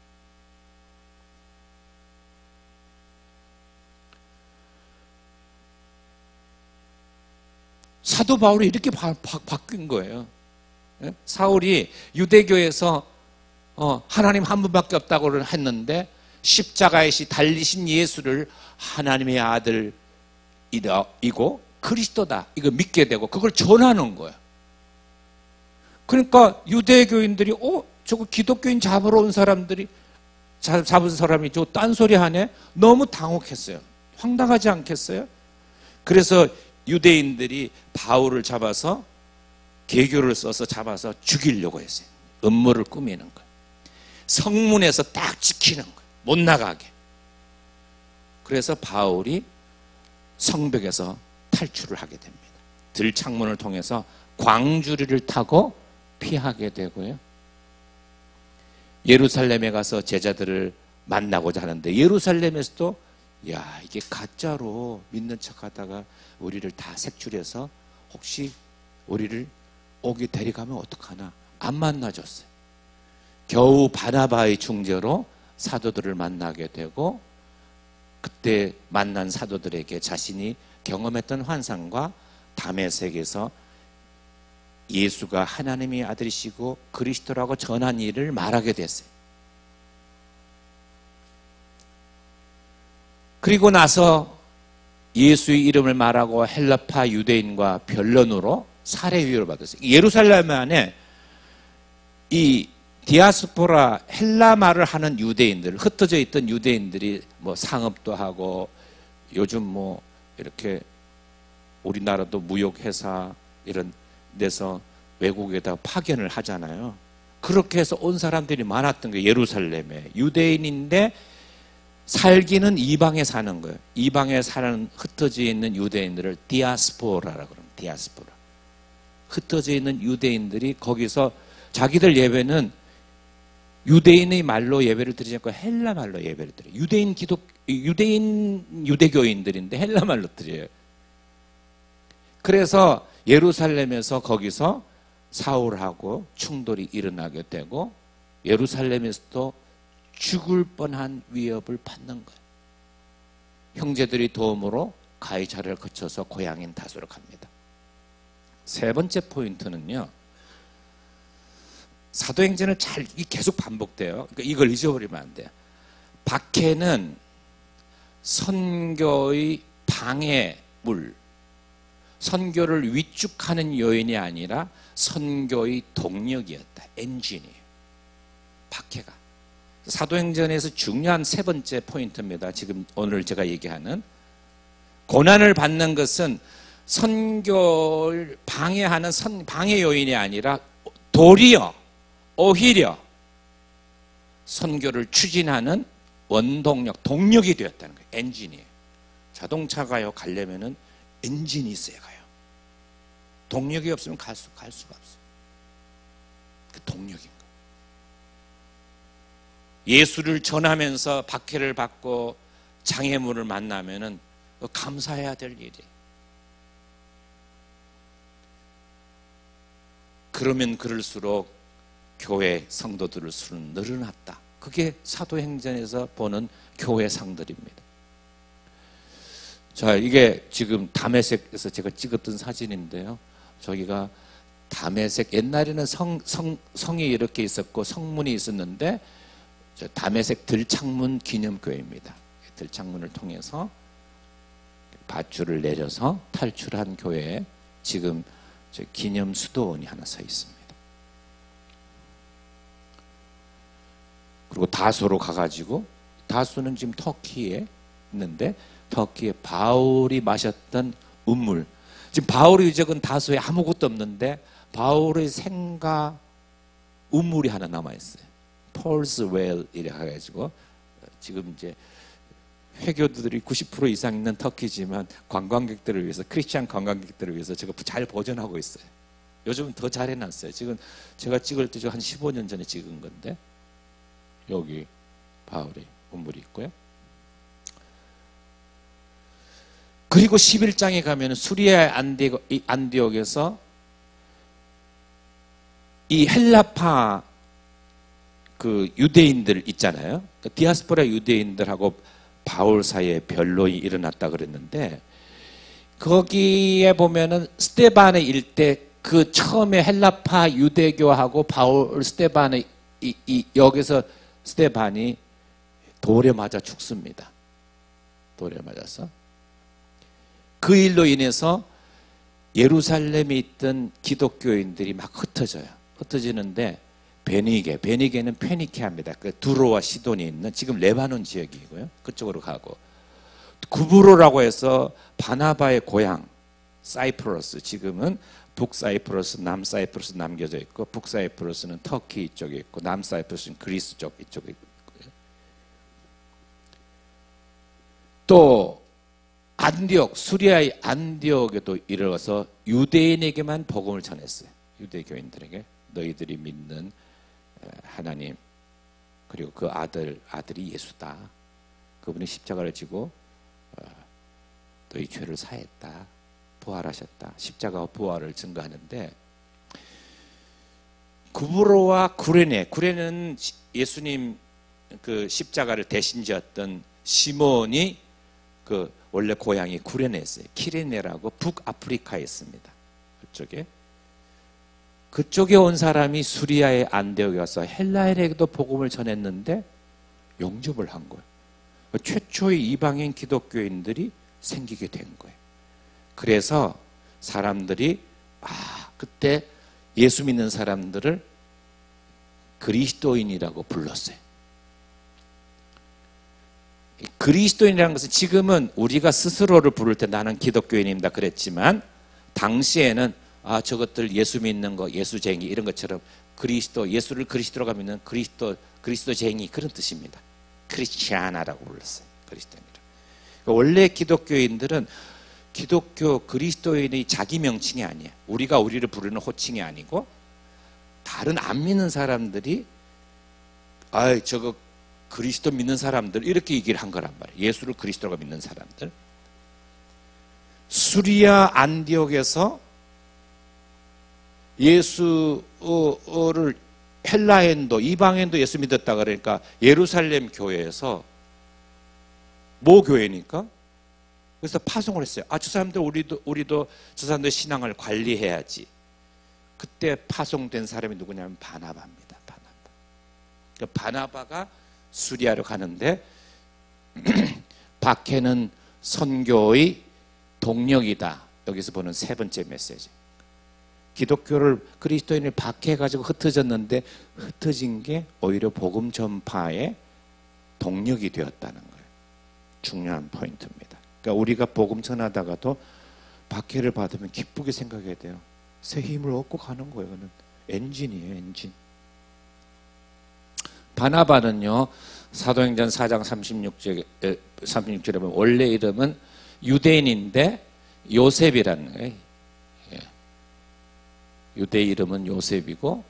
사도 바울이 이렇게 바뀐 거예요. 사울이 유대교에서 하나님 한 분밖에 없다고 했는데 십자가에서 달리신 예수를 하나님의 아들이고 그리스도다 이거 믿게 되고 그걸 전하는 거예요. 그러니까 유대교인들이 저거 기독교인 잡으러 온 사람들이 잡은 사람이 저 딴소리 하네. 너무 당혹했어요. 황당하지 않겠어요? 그래서 유대인들이 바울을 잡아서 계교를 써서 잡아서 죽이려고 했어요. 음모를 꾸미는 거예요. 성문에서 딱 지키는 거예요. 못 나가게. 그래서 바울이 성벽에서 탈출을 하게 됩니다. 들창문을 통해서 광주리를 타고 피하게 되고요. 예루살렘에 가서 제자들을 만나고자 하는데 예루살렘에서도 야 이게 가짜로 믿는 척하다가 우리를 다 색출해서 혹시 우리를 오기 데려가면 어떡하나 안 만나줬어요. 겨우 바나바의 중재로 사도들을 만나게 되고 그때 만난 사도들에게 자신이 경험했던 환상과 다메섹에서 예수가 하나님의 아들이시고 그리스도라고 전한 일을 말하게 됐어요. 그리고 나서 예수의 이름을 말하고 헬라파 유대인과 변론으로 살해위협을 받았어요. 예루살렘 안에 이 디아스포라 헬라 말을 하는 유대인들, 흩어져 있던 유대인들이 뭐 상업도 하고 요즘 뭐 이렇게 우리나라도 무역회사 이런 데서 외국에다 파견을 하잖아요. 그렇게 해서 온 사람들이 많았던 거예요. 예루살렘에. 유대인인데 살기는 이방에 사는 거예요. 이방에 사는 흩어져 있는 유대인들을 디아스포라라고 그럽니다. 디아스포라. 흩어져 있는 유대인들이 거기서 자기들 예배는 유대인의 말로 예배를 드리지 않고 헬라 말로 예배를 드려요. 유대인 유대교인들인데 헬라 말로 드려요. 그래서 예루살렘에서 거기서 사울하고 충돌이 일어나게 되고 예루살렘에서도 죽을 뻔한 위협을 받는 거예요. 형제들이 도움으로 가이사랴를 거쳐서 고향인 다소로 갑니다. 세 번째 포인트는요. 사도행전을 계속 반복돼요. 그러니까 이걸 잊어버리면 안 돼요. 박해는 선교의 방해물, 선교를 위축하는 요인이 아니라 선교의 동력이었다. 엔진이에요. 박해가. 사도행전에서 중요한 세 번째 포인트입니다. 지금 오늘 제가 얘기하는 고난을 받는 것은 선교를 방해하는 방해 요인이 아니라 도리어 오히려 선교를 추진하는 원동력, 동력이 되었다는 거예요. 엔진이에요. 자동차가요 가려면은 엔진이 있어야 가요. 동력이 없으면 갈 수가 없어요. 그 동력인 거예요. 예수를 전하면서 박해를 받고 장애물을 만나면은 감사해야 될 일이에요. 그러면 그럴수록 교회 성도들의 수는 늘어났다. 그게 사도행전에서 보는 교회 상들입니다. 자, 이게 지금 다메섹에서 제가 찍었던 사진인데요. 저기가 다메섹, 옛날에는 성이 이렇게 있었고 성문이 있었는데 다메섹 들창문 기념교회입니다. 들창문을 통해서 밧줄을 내려서 탈출한 교회에 지금 기념 수도원이 하나 서 있습니다. 그리고 다소로 가가지고 다수는 지금 터키에 있는데 터키에 바울이 마셨던 운물. 지금 바울의 유적은 다수에 아무것도 없는데 바울의 생가 운물이 하나 남아있어요. 폴스 웰 이래 해가지고 지금 이제 회교도들이 90% 이상 있는 터키지만 관광객들을 위해서 크리스찬 관광객들을 위해서 제가 잘 보존하고 있어요. 요즘은 더 잘 해놨어요. 지금 제가 찍을 때 한 15년 전에 찍은 건데 여기 바울의 운물이 있고요. 그리고 11장에 가면 수리아 안디옥에서 이 헬라파 그 유대인들 있잖아요. 그 디아스포라 유대인들하고 바울 사이에 변론이 일어났다 그랬는데 거기에 보면은 스데반의 일대 그 처음에 헬라파 유대교하고 바울 스데반의 여기서 스데반이 돌에 맞아 죽습니다. 돌에 맞아서 그 일로 인해서 예루살렘에 있던 기독교인들이 막 흩어져요. 흩어지는데 베니게는 페니케아입니다. 그 두로와 시돈이 있는 지금 레바논 지역이고요. 그쪽으로 가고 구브로라고 해서 바나바의 고향 사이프러스 지금은 북사이프러스, 남사이프러스 남겨져 있고 북사이프러스는 터키 이쪽에 있고 남사이프러스는 그리스 쪽 이쪽에 있고요. 또 안디옥, 수리아의 안디옥에도 이르러서 유대인에게만 복음을 전했어요. 유대교인들에게 너희들이 믿는 하나님 그리고 그 아들이 예수다. 그분이 십자가를 지고 너희 죄를 사했다. 부활하셨다. 십자가와 부활을 증거하는데 구브로와 구레네는 예수님 그 십자가를 대신 지었던 시몬이 그 원래 고향이 구레네였어요. 키레네라고 북아프리카에 있습니다. 그쪽에 온 사람이 수리아의 안디옥에 와서 헬라인에게도 복음을 전했는데 영접을 한 거예요. 최초의 이방인 기독교인들이 생기게 된 거예요. 그래서 사람들이 그때 예수 믿는 사람들을 그리스도인이라고 불렀어요. 그리스도인이라는 것은 지금은 우리가 스스로를 부를 때 나는 기독교인입니다 그랬지만 당시에는 저것들 예수 믿는 거 예수쟁이 이런 것처럼 예수를 그리스도가 믿는 그리스도쟁이 그런 뜻입니다. 크리스티아나라고 불렀어요. 그리스도인이라. 원래 기독교인들은 기독교 그리스도인의 자기 명칭이 아니에요. 우리가 우리를 부르는 호칭이 아니고 다른 안 믿는 사람들이 저거 그리스도 믿는 사람들 이렇게 얘기를 한 거란 말이에요. 예수를 그리스도가 믿는 사람들. 수리아 안디옥에서 예수를 헬라인도 이방인도 예수 믿었다 그러니까 예루살렘 교회에서 뭐 교회니까? 그래서 파송을 했어요. 저 사람들 우리도 저 사람들 신앙을 관리해야지. 그때 파송된 사람이 누구냐면 바나바입니다. 바나바가 수리아로 가는데 박해는 선교의 동력이다. 여기서 보는 세 번째 메시지. 기독교를 그리스도인을 박해가지고 흩어졌는데 흩어진 게 오히려 복음 전파의 동력이 되었다는 거예요. 중요한 포인트입니다. 그러니까 우리가 복음 전하다가도 박해를 받으면 기쁘게 생각해야 돼요. 새 힘을 얻고 가는 거예요. 그는 엔진이에요, 엔진. 바나바는요, 사도행전 4장 36절에 보면 원래 이름은 유대인인데 요셉이라는 거예요. 유대 이름은 요셉이고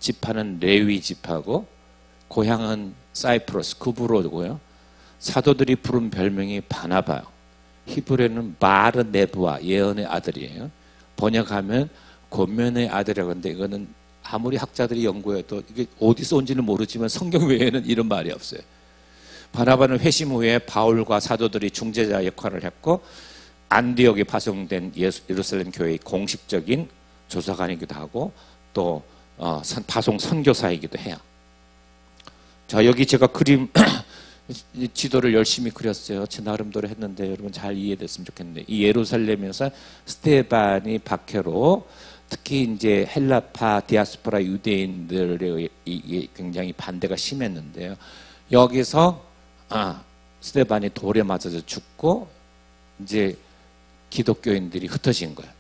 지파는 레위 지파고 고향은 사이프러스 구브로고요. 사도들이 부른 별명이 바나바요. 히브리어는 바르네브와 예언의 아들이에요. 번역하면 권면의 아들이라고 하는데 이거는 아무리 학자들이 연구해도 이게 어디서 온지는 모르지만 성경 외에는 이런 말이 없어요. 바나바는 회심 후에 바울과 사도들이 중재자 역할을 했고 안디옥에 파송된 예루살렘 교회의 공식적인 조사관이기도 하고 또 파송 선교사이기도 해요. 자, 여기 제가 그림 지도를 열심히 그렸어요. 제 나름대로 했는데 여러분 잘 이해됐으면 좋겠는데 이 예루살렘에서 스데반이 박해로 특히 이제 헬라파 디아스포라 유대인들의 굉장히 반대가 심했는데요. 여기서 스데반이 돌에 맞아서 죽고 이제 기독교인들이 흩어진 거예요.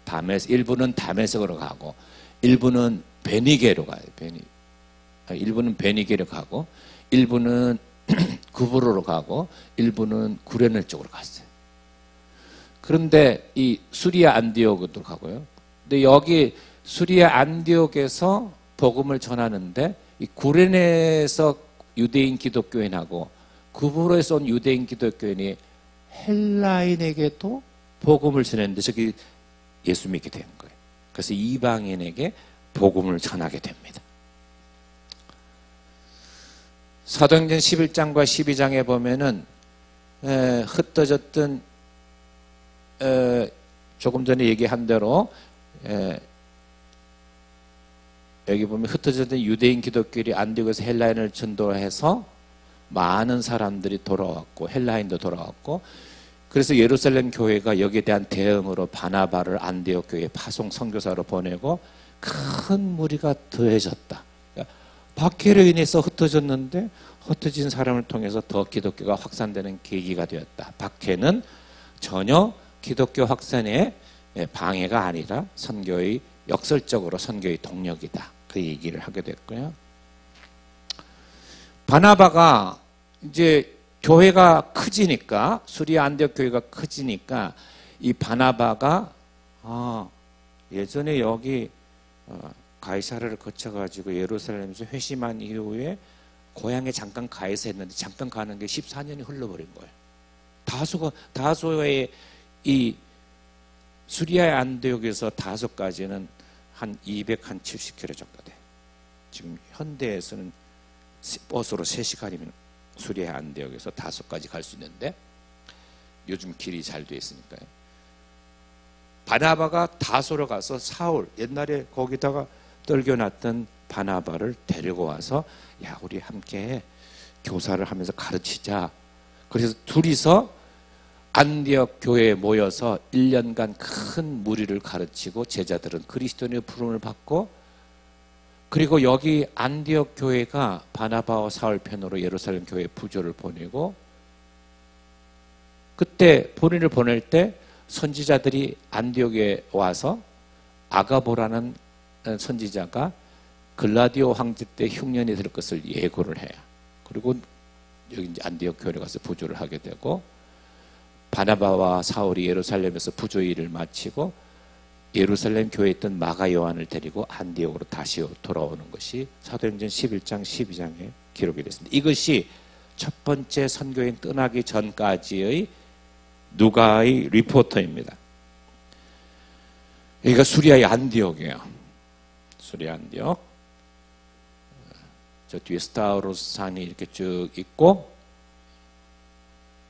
일부는 다메섹으로 가고 일부는 베니게로 가요. 일부는 베니게로 가고 일부는 구브로로 가고 일부는 구레네 쪽으로 갔어요. 그런데 이 수리아 안디옥으로 가고요. 근데 여기 수리아 안디옥에서 복음을 전하는데 이 구레네에서 유대인 기독교인하고 구브로에서 온 유대인 기독교인이 헬라인에게도 복음을 전했는데 저기 예수 믿게 된 거예요. 그래서 이방인에게 복음을 전하게 됩니다. 사도행전 11장과 12장에 보면은 흩어졌던 조금 전에 얘기한 대로 여기 보면 흩어졌던 유대인 기독교인이 안디옥에서 헬라인을 전도해서 많은 사람들이 돌아왔고 헬라인도 돌아왔고 그래서 예루살렘 교회가 여기에 대한 대응으로 바나바를 안디옥 교회에 파송 선교사로 보내고 큰 무리가 더해졌다. 그러니까 박해로 인해서 흩어졌는데 흩어진 사람을 통해서 더 기독교가 확산되는 계기가 되었다. 박해는 전혀 기독교 확산에 방해가 아니라 선교의 역설적으로 선교의 동력이다. 그 얘기를 하게 됐고요. 바나바가 이제 교회가 커지니까 수리아 안디옥 교회가 커지니까 이 바나바가 예전에 여기 가이사랴를 거쳐가지고 예루살렘에서 회심한 이후에 고향에 잠깐 가해서 했는데 잠깐 가는 게 14년이 흘러버린 거예요. 다소의 이 수리아 안디옥에서 다소까지는 한 270km 정도 돼. 지금 현대에서는 버스로 3시간이면 수리아 안디옥에서 다소까지 갈 수 있는데 요즘 길이 잘 돼 있으니까요. 바나바가 다소로 가서 사울 옛날에 거기다가 떨겨놨던 바나바를 데리고 와서 야 우리 함께 교사를 하면서 가르치자. 그래서 둘이서 안디옥 교회에 모여서 1년간 큰 무리를 가르치고 제자들은 그리스도인의 부름을 받고 그리고 여기 안디옥 교회가 바나바와 사울 편으로 예루살렘 교회에 부조를 보내고 그때 본인을 보낼 때 선지자들이 안디옥에 와서 아가보라는 선지자가 글라디오 황제 때 흉년이 될 것을 예고를 해요. 그리고 여기 이제 안디옥 교회에 가서 부조를 하게 되고 바나바와 사울이 예루살렘에서 부조 일을 마치고 예루살렘 교회에 있던 마가 요한을 데리고 안디옥으로 다시 돌아오는 것이 사도행전 11장 12장에 기록이 됐습니다. 이것이 첫 번째 선교행 떠나기 전까지의 누가의 리포터입니다. 여기가 수리아의 안디옥이에요. 수리아 안디옥. 저 뒤에 스타우로스 산이 이렇게 쭉 있고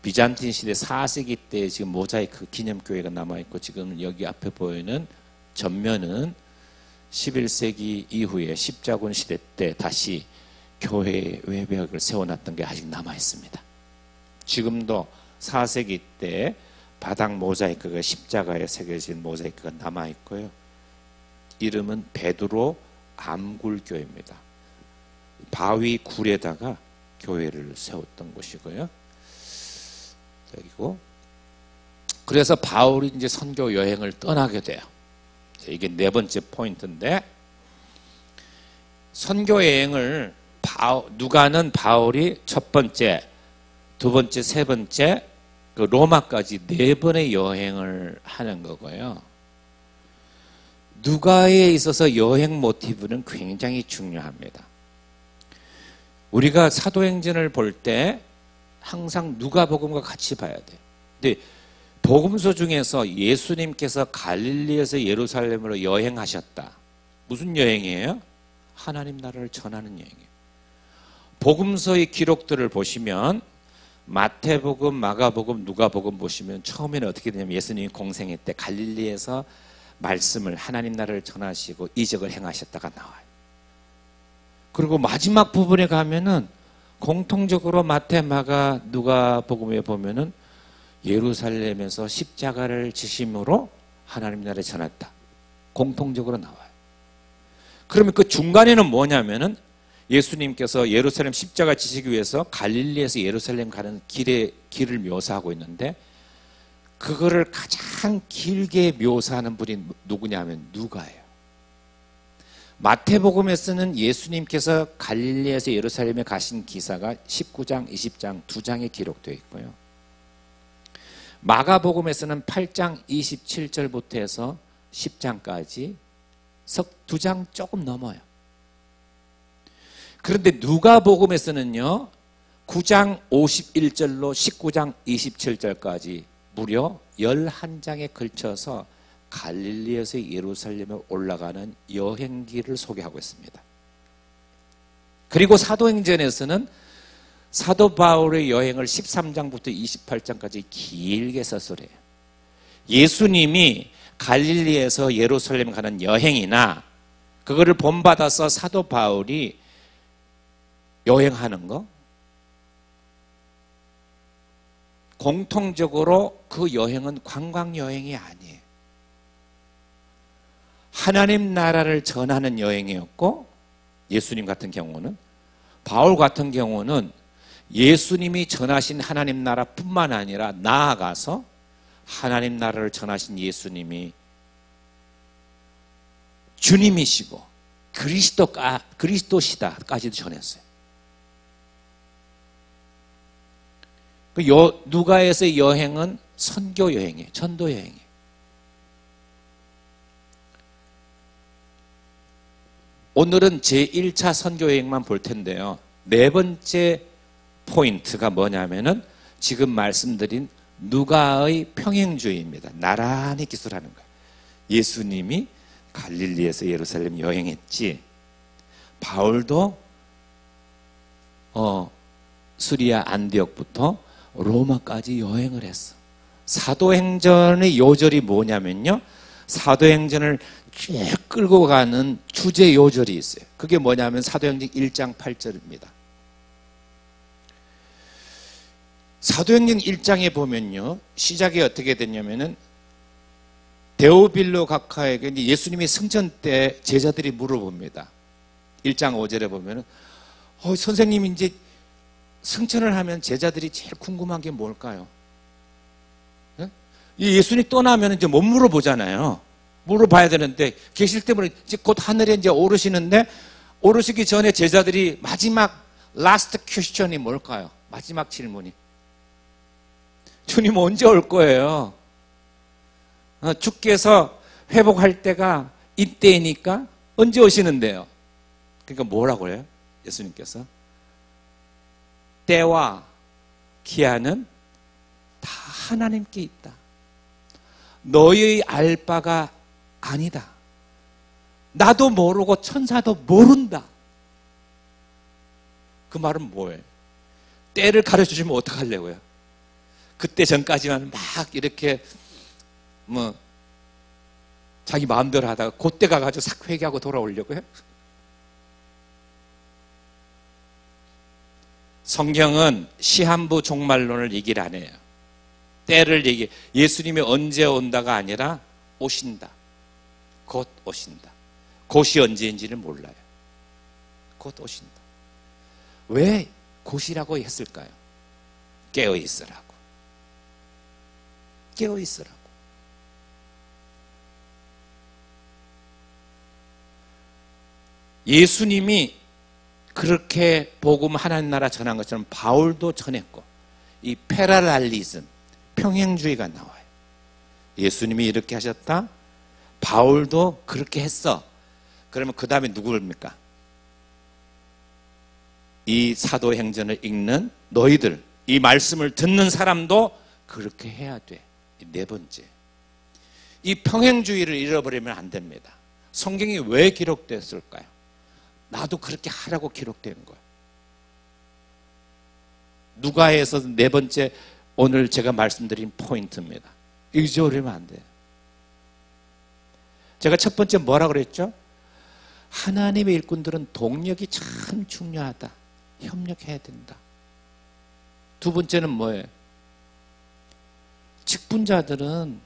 비잔틴 시대 4세기 때 지금 모자이크 기념교회가 남아있고 지금 여기 앞에 보이는 전면은 11세기 이후에 십자군 시대 때 다시 교회의 외벽을 세워놨던 게 아직 남아있습니다. 지금도 4세기 때 바닥 모자이크가 십자가에 새겨진 모자이크가 남아있고요. 이름은 베드로 암굴교회입니다. 바위 굴에다가 교회를 세웠던 곳이고요. 그리고 그래서 바울이 이제 선교 여행을 떠나게 돼요. 이게 네 번째 포인트인데 선교 여행을 누가는 바울이 첫 번째, 두 번째, 세 번째 그 로마까지 네 번의 여행을 하는 거고요. 누가에 있어서 여행 모티브는 굉장히 중요합니다. 우리가 사도행전을 볼 때 항상 누가복음과 같이 봐야 돼. 근데 복음서 중에서 예수님께서 갈릴리에서 예루살렘으로 여행하셨다. 무슨 여행이에요? 하나님 나라를 전하는 여행이에요. 복음서의 기록들을 보시면 마태복음, 마가복음, 누가복음 보시면 처음에는 어떻게 되냐면 예수님이 공생애 때 갈릴리에서 말씀을 하나님 나라를 전하시고 이적을 행하셨다가 나와요. 그리고 마지막 부분에 가면은 공통적으로 마태, 마가, 누가복음에 보면은 예루살렘에서 십자가를 지심으로 하나님 나라에 전했다. 공통적으로 나와요. 그러면 그 중간에는 뭐냐면은 예수님께서 예루살렘 십자가 지시기 위해서 갈릴리에서 예루살렘 가는 길을 묘사하고 있는데, 그거를 가장 길게 묘사하는 분이 누구냐면 누가예요. 마태복음에서는 예수님께서 갈릴리에서 예루살렘에 가신 기사가 19장, 20장 두 장에 기록되어 있고요. 마가복음에서는 8장 27절부터 해서 10장까지 두 장 조금 넘어요. 그런데 누가복음에서는요 9장 51절로 19장 27절까지 무려 11장에 걸쳐서 갈릴리에서 예루살렘에 올라가는 여행기를 소개하고 있습니다. 그리고 사도행전에서는 사도 바울의 여행을 13장부터 28장까지 길게 서술해요. 예수님이 갈릴리에서 예루살렘 가는 여행이나 그거를 본받아서 사도 바울이 여행하는 거, 공통적으로 그 여행은 관광 여행이 아니에요. 하나님 나라를 전하는 여행이었고, 예수님 같은 경우는, 바울 같은 경우는 예수님이 전하신 하나님 나라뿐만 아니라 나아가서 하나님 나라를 전하신 예수님이 주님이시고 그리스도시다까지도 전했어요. 누가에서의 여행은 선교 여행이에요. 전도 여행이에요. 오늘은 제1차 선교 여행만 볼 텐데요. 네 번째 포인트가 뭐냐면은 지금 말씀드린 누가의 평행주의입니다. 나란히 기술하는 거예요. 예수님이 갈릴리에서 예루살렘 여행했지, 바울도 수리아 안디옥부터 로마까지 여행을 했어. 사도행전의 요절이 뭐냐면요, 사도행전을 쭉 끌고 가는 주제 요절이 있어요. 그게 뭐냐면 사도행전 1장 8절입니다. 사도행전 1장에 보면요, 시작이 어떻게 됐냐면은 데오빌로 각하에게 예수님이 승천 때 제자들이 물어봅니다. 1장 5절에 보면은 선생님, 이제 승천을 하면 제자들이 제일 궁금한 게 뭘까요? 예수님이 떠나면 이제 못 물어보잖아요. 물어봐야 되는데, 계실 때문에 이제 곧 하늘에 이제 오르시는데, 오르시기 전에 제자들이 마지막 라스트 퀘스천이 뭘까요? 마지막 질문이, 주님 언제 올 거예요? 주께서 회복할 때가 이때니까 언제 오시는데요? 그러니까 뭐라고 해요? 예수님께서 때와 기한은 다 하나님께 있다. 너희의 알 바가 아니다. 나도 모르고 천사도 모른다. 그 말은 뭐예요? 때를 가르쳐주면 어떡하려고요? 그때 전까지만 막 이렇게 자기 마음대로 하다가 그때 가가지고 싹 회개하고 돌아오려고요? 성경은 시한부 종말론을 얘기를 안 해요. 때를 예수님이 언제 온다가 아니라 오신다. 곧 오신다. 곧이 언제인지는 몰라요. 곧 오신다. 왜 곧이라고 했을까요? 깨어있으라고. 깨어있으라고. 예수님이 그렇게 복음 하나님 나라 전한 것처럼 바울도 전했고, 이 페라랄리즘, 평행주의가 나와요. 예수님이 이렇게 하셨다, 바울도 그렇게 했어. 그러면 그 다음에 누구입니까? 이 사도행전을 읽는 너희들, 이 말씀을 듣는 사람도 그렇게 해야 돼. 네 번째, 이 평행주의를 잃어버리면 안 됩니다. 성경이 왜 기록됐을까요? 나도 그렇게 하라고 기록된 거예요. 누가에서 네 번째, 오늘 제가 말씀드린 포인트입니다. 잊어버리면 안 돼요. 제가 첫 번째 뭐라 그랬죠? 하나님의 일꾼들은 동력이 참 중요하다. 협력해야 된다. 두 번째는 뭐예요? 직분자들은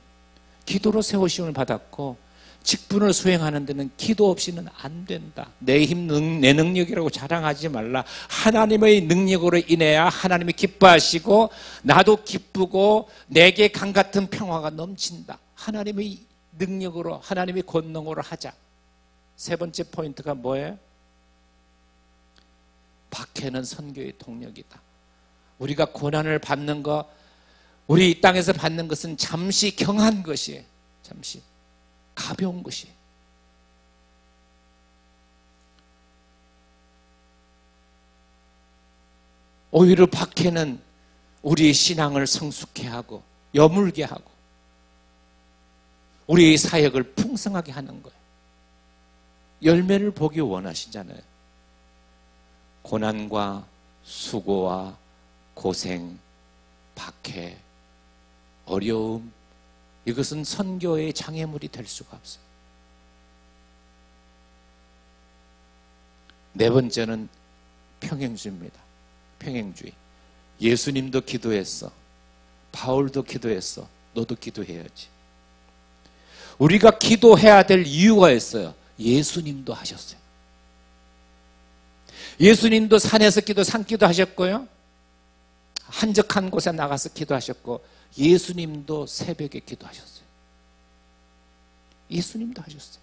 기도로 세우심을 받았고 직분을 수행하는 데는 기도 없이는 안 된다. 내 힘, 내 능력이라고 자랑하지 말라. 하나님의 능력으로 인해야 하나님이 기뻐하시고 나도 기쁘고 내게 강같은 평화가 넘친다. 하나님의 능력으로, 하나님의 권능으로 하자. 세 번째 포인트가 뭐예요? 박해는 선교의 동력이다. 우리가 고난을 받는 것, 우리 이 땅에서 받는 것은 잠시 경한 것이에요. 잠시 가벼운 것이. 오히려 박해는 우리의 신앙을 성숙해 하고 여물게 하고 우리의 사역을 풍성하게 하는 거예요. 열매를 보기 원하시잖아요. 고난과 수고와 고생, 박해, 어려움, 이것은 선교의 장애물이 될 수가 없어요. 네 번째는 평행주의입니다. 평행주의. 예수님도 기도했어. 바울도 기도했어. 너도 기도해야지. 우리가 기도해야 될 이유가 있어요. 예수님도 하셨어요. 예수님도 산에서 산기도 하셨고요. 한적한 곳에 나가서 기도하셨고, 예수님도 새벽에 기도하셨어요. 예수님도 하셨어요.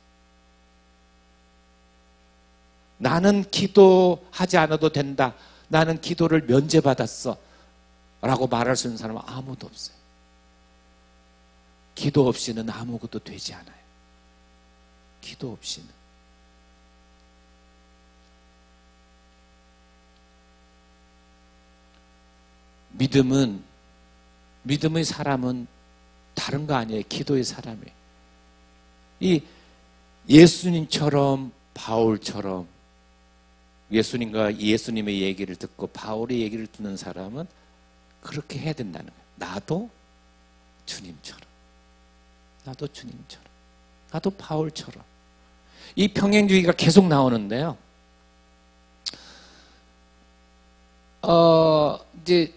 나는 기도하지 않아도 된다. 나는 기도를 면제받았어. 라고 말할 수 있는 사람은 아무도 없어요. 기도 없이는 아무것도 되지 않아요. 기도 없이는. 믿음의 사람은 다른 거 아니에요. 기도의 사람이에요. 이 예수님처럼 바울처럼 예수님과 예수님의 얘기를 듣고 바울의 얘기를 듣는 사람은 그렇게 해야 된다는 거예요. 나도 주님처럼, 나도 주님처럼, 나도 바울처럼. 이 평행주의가 계속 나오는데요. 이제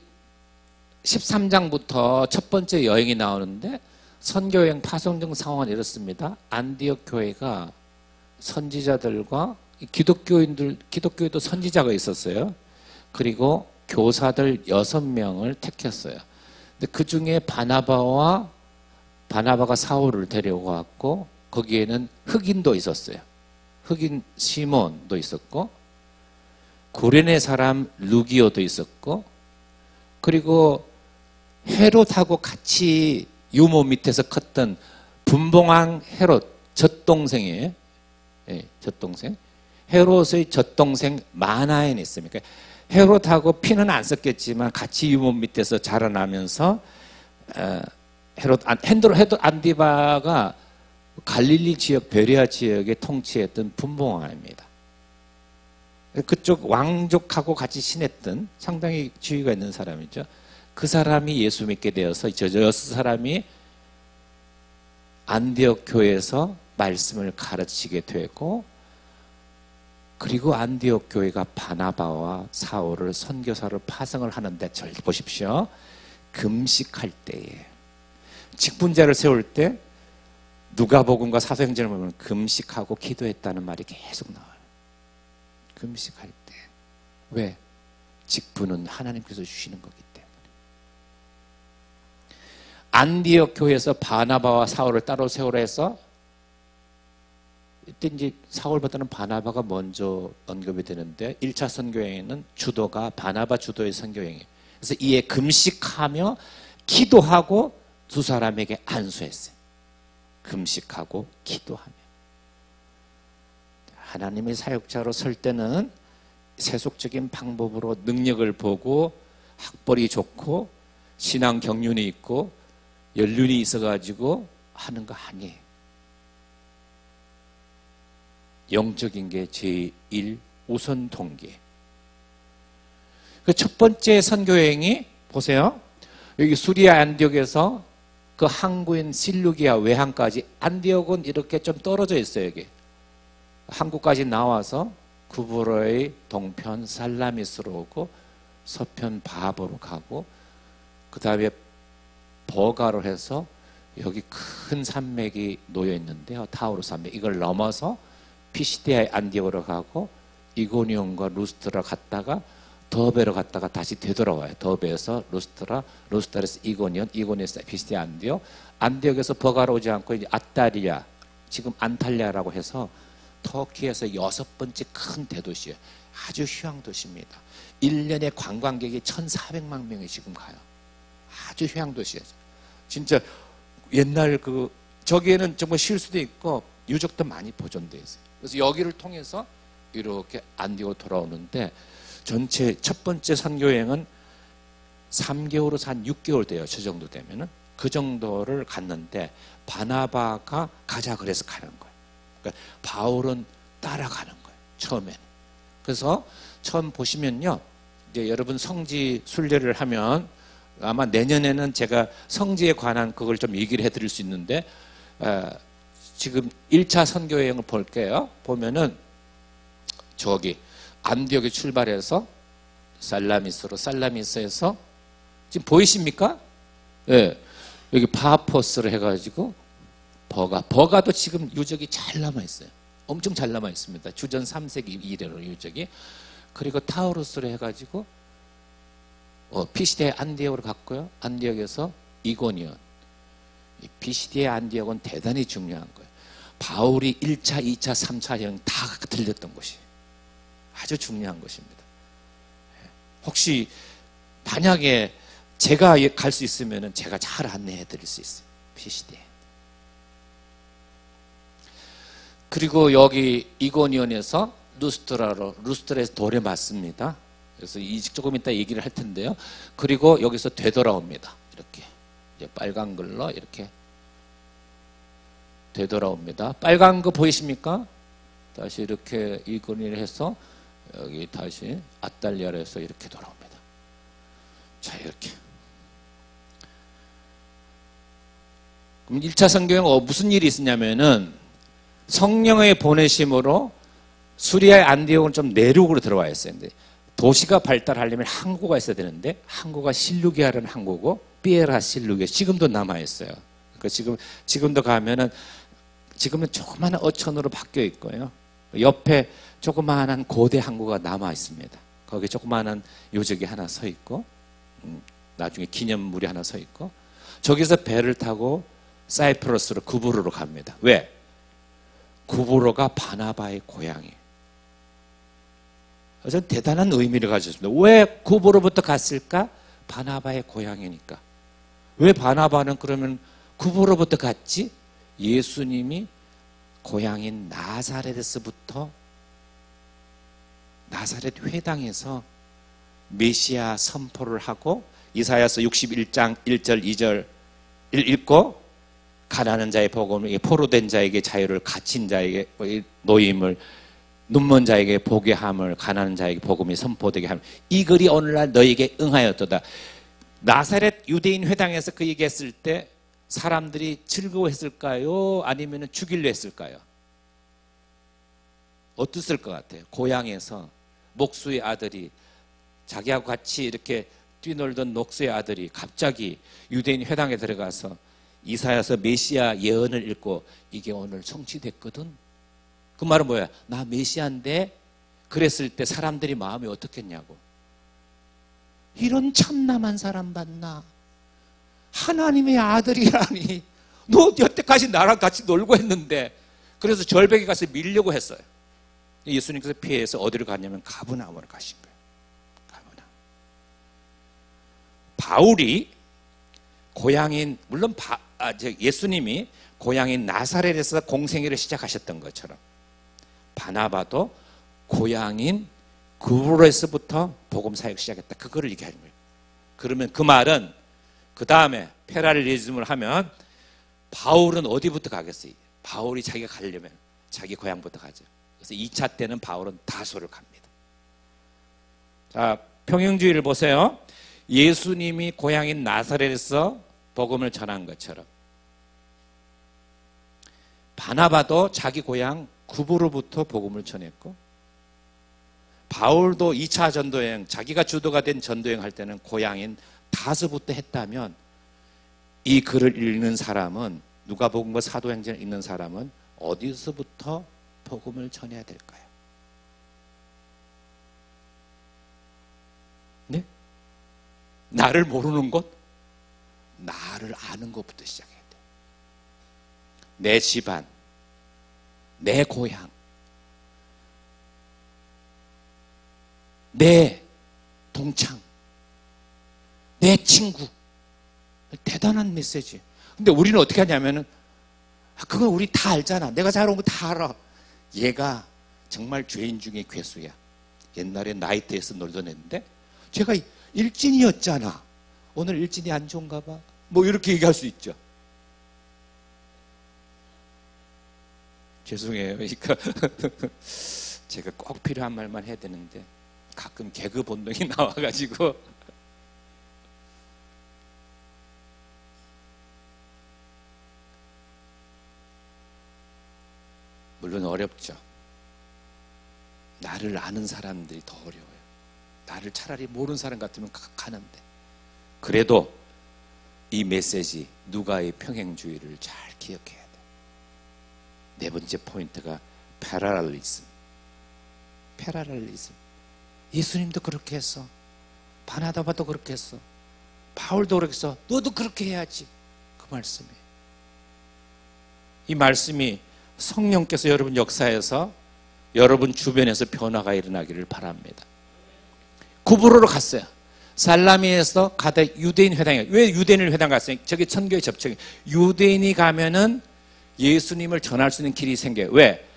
13장부터 첫 번째 여행이 나오는데, 선교여행 파송적 상황은 이렇습니다. 안디옥 교회가 선지자들과 기독교에도 선지자가 있었어요. 그리고 교사들 6명을 택했어요. 근데 그 중에 바나바가 사울을 데려왔고, 거기에는 흑인도 있었어요. 흑인 시몬도 있었고, 구레네 사람 루기오도 있었고, 그리고 헤롯하고 같이 유모 밑에서 컸던 분봉왕 헤롯 젖동생이에요. 예, 젖동생. 헤롯의 젖동생 마나엔이 있습니까? 헤롯하고 피는 안 섞였지만 같이 유모 밑에서 자라나면서 헤롯 안디바가 갈릴리 지역, 베레아 지역에 통치했던 분봉왕입니다. 그쪽 왕족하고 같이 지냈던 상당히 지위가 있는 사람이죠. 그 사람이 예수 믿게 되어서 저 6사람이 안디옥 교회에서 말씀을 가르치게 되고, 그리고 안디옥 교회가 바나바와 사울을 선교사로 파송을 하는데, 잘 보십시오. 금식할 때에, 직분자를 세울 때 누가복음과 사도행전을 보면 금식하고 기도했다는 말이 계속 나와요. 금식할 때. 왜? 직분은 하나님께서 주시는 거기 때문에. 안디옥 교회에서 바나바와 사울을 따로 세우라 해서, 이때 이제 사울보다는 바나바가 먼저 언급이 되는데, 1차 선교여행에는 주도가 바나바 주도의 선교여행이에요. 그래서 이에 금식하며 기도하고 두 사람에게 안수했어요. 금식하고 기도하며. 하나님의 사역자로 설 때는 세속적인 방법으로 능력을 보고 학벌이 좋고 신앙 경륜이 있고 연륜이 있어가지고 하는 거 아니에요. 영적인 게 제1 우선 동기. 그 첫 번째 선교여행이 보세요. 여기 수리아 안디옥에서 그 항구인 실루기아 외항까지, 안디옥은 이렇게 좀 떨어져 있어요. 여기 한국까지 나와서 구브로의 동편 살라미스로 오고 서편 바보로 가고, 그 다음에 버가로 해서 여기 큰 산맥이 놓여 있는데요. 타우르 산맥. 이걸 넘어서 피시디아 안디옥으로 가고 이고니온과 루스트라 갔다가 더베로 갔다가 다시 되돌아와요. 더베에서 루스트라, 루스트라에서 이고니온, 이고니온에서 피시디아 안디옥, 안디옥에서 버가로 오지 않고 이제 아따리아, 지금 안탈리아라고 해서 터키에서 6번째 큰 대도시예요. 아주 휴양 도시입니다. 1년에 관광객이 1,400만 명이 지금 가요. 아주 휴양 도시예요. 진짜 옛날 저기에는 정말 쉴 수도 있고 유적도 많이 보존되어 있어요. 그래서 여기를 통해서 이렇게 안디옥으로 돌아오는데 전체 첫 번째 선교여행은 3개월에서 한 6개월 돼요. 저 정도 되면은. 그 정도를 갔는데 바나바가 가자 그래서 가는 거예요. 그러니까 바울은 따라가는 거예요. 처음에는. 그래서 처음 보시면요. 이제 여러분 성지 순례를 하면 아마 내년에는 제가 성지에 관한 그걸 좀 얘기를 해드릴 수 있는데 지금 1차 선교여행을 볼게요. 보면은 저기 안디옥에 출발해서 살라미스로, 살라미스에서 지금 보이십니까? 예. 여기 파포스를 해가지고 버가도 지금 유적이 잘 남아있어요. 엄청 잘 남아있습니다. 주전 3세기 이래로 유적이. 그리고 타우루스를 해가지고 피시디아 안디옥으로 갔고요. 안디옥에서 이고니온. 피시디아 안디옥은 대단히 중요한 거예요. 바울이 1차, 2차, 3차 여행 다 들렸던 곳이에요. 아주 중요한 것입니다. 혹시 만약에 제가 갈 수 있으면 제가 잘 안내해 드릴 수 있어요. 피시디아. 그리고 여기 이고니온에서 루스트라에서 돌에 맞습니다. 그래서 조금 이따 얘기를 할 텐데요. 그리고 여기서 되돌아옵니다. 이렇게 이제 빨간 글로 이렇게 되돌아옵니다. 빨간 거 보이십니까? 다시 이렇게 이고니온을 해서 여기 다시 아탈리아로 해서 이렇게 돌아옵니다. 자, 이렇게. 그럼 1차 선교여행 무슨 일이 있었냐면은 성령의 보내심으로 수리아 안디옥은 좀 내륙으로 들어와 있어요. 근데 도시가 발달하려면 항구가 있어야 되는데 항구가 실루기아라는 항구고 삐에라 실루기아 지금도 남아 있어요. 그러니까 지금도 가면은 지금은 조그마한 어촌으로 바뀌어 있고요. 옆에 조그마한 고대 항구가 남아 있습니다. 거기 조그마한 요적이 하나 서 있고 나중에 기념물이 하나 서 있고 저기서 배를 타고 사이프러스로 구브로로 갑니다. 왜? 구브로가 바나바의 고향이에요. 저는 대단한 의미를 가졌습니다. 왜 구브로부터 갔을까? 바나바의 고향이니까. 왜 바나바는 그러면 구브로부터 갔지? 예수님이 고향인 나사렛에서부터 나사렛 회당에서 메시아 선포를 하고 이사야서 61장 1절 2절 읽고 가난한 자의 복음을 포로된 자에게 자유를 갇힌 자에게 노임을 눈먼 자에게 보게 함을 가난한 자에게 복음이 선포되게 함을 이 글이 오늘날 너에게 응하였도다. 나사렛 유대인 회당에서 그 얘기했을 때 사람들이 즐거워했을까요? 아니면 죽이려 했을까요? 어땠을 것 같아요? 고향에서 목수의 아들이 자기하고 같이 이렇게 뛰놀던 녹수의 아들이 갑자기 유대인 회당에 들어가서 이사야서 메시아 예언을 읽고 이게 오늘 성취됐거든. 그 말은 뭐야? 나 메시아인데 그랬을 때 사람들이 마음이 어떻겠냐고. 이런 참남한 사람 봤나? 하나님의 아들이라니. 너 여태까지 나랑 같이 놀고 했는데. 그래서 절벽에 가서 밀려고 했어요. 예수님께서 피해서 어디로 갔냐면 가브나움으로 가신 거예요. 가브나움. 바울이 고향인 물론 예수님이 고향인 나사렛에서 공생애를 시작하셨던 것처럼 바나바도 고향인 구브로에서부터 복음 사역을 시작했다. 그거를 얘기하는 거예요. 그러면 그 말은 그 다음에 페라리즘을 하면 바울은 어디부터 가겠어요? 바울이 자기가 가려면 자기 고향부터 가죠. 그래서 2차 때는 바울은 다소를 갑니다. 자, 평행주의를 보세요. 예수님이 고향인 나사렛에서 복음을 전한 것처럼 바나바도 자기 고향 구브로부터 복음을 전했고 바울도 2차 전도여행 자기가 주도가 된 전도여행 할 때는 고향인 다소부터 했다면 이 글을 읽는 사람은, 누가복음과 사도행전을 읽는 사람은 어디서부터 복음을 전해야 될까요? 네? 나를 모르는 곳? 나를 아는 것부터 시작해야 돼. 내 집안, 내 고향, 내 동창, 내 친구. 대단한 메시지. 근데 우리는 어떻게 하냐면은, 그건 우리 다 알잖아. 내가 살아온 거 다 알아. 얘가 정말 죄인 중에 괴수야. 옛날에 나이트에서 놀던 애인데 제가 일진이었잖아. 오늘 일진이 안 좋은가 봐. 뭐 이렇게 얘기할 수 있죠. 죄송해요. 그러니까 제가 꼭 필요한 말만 해야 되는데 가끔 개그 본능이 나와가지고. 물론 어렵죠. 나를 아는 사람들이 더 어려워요. 나를 차라리 모르는 사람 같으면 가는데. 그래도 이 메시지, 누가의 평행주의를 잘 기억해야 돼. 네 번째 포인트가 패러럴리즘. 패러럴리즘. 예수님도 그렇게 했어. 바나바도 그렇게 했어. 바울도 그렇게 했어. 너도 그렇게 해야지. 그 말씀이에요. 이 말씀이 성령께서 여러분 역사에서 여러분 주변에서 변화가 일어나기를 바랍니다. 구브로로 갔어요. 살라미에서 가다 유대인 회당에. 왜 유대인 회당 갔어요? 저기 천교의 접촉이. 유대인이 가면은 예수님을 전할 수 있는 길이 생겨요. 왜?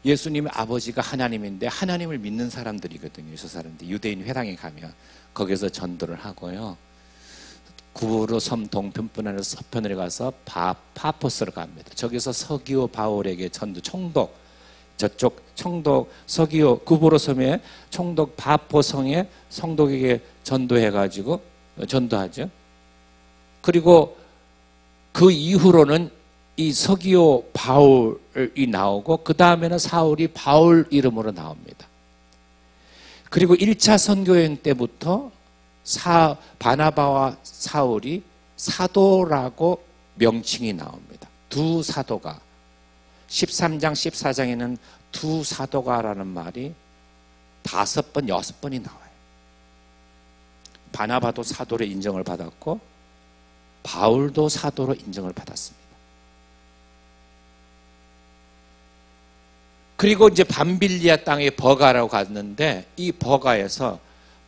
예수님의 아버지가 하나님인데 하나님을 믿는 사람들이거든요. 저 사람들 유대인 회당에 가면 거기서 전도를 하고요. 구브로 섬 동편분하는 서편을 가서 파포스로 갑니다. 저기서 서기오 바울에게 전도, 총독, 저쪽 총독 서기오 구브로 섬의 총독 바포성의 성독에게 전도해가지고 전도하죠. 그리고 그 이후로는 이 서기오 바울이 나오고 그 다음에는 사울이 바울 이름으로 나옵니다. 그리고 1차 선교여행 때부터 바나바와 사울이 사도라고 명칭이 나옵니다. 두 사도가. 13장, 14장에는 두 사도가라는 말이 5번, 6번이 나와요. 바나바도 사도로 인정을 받았고 바울도 사도로 인정을 받았습니다. 그리고 이제 밤빌리아 땅의 버가라고 갔는데 이 버가에서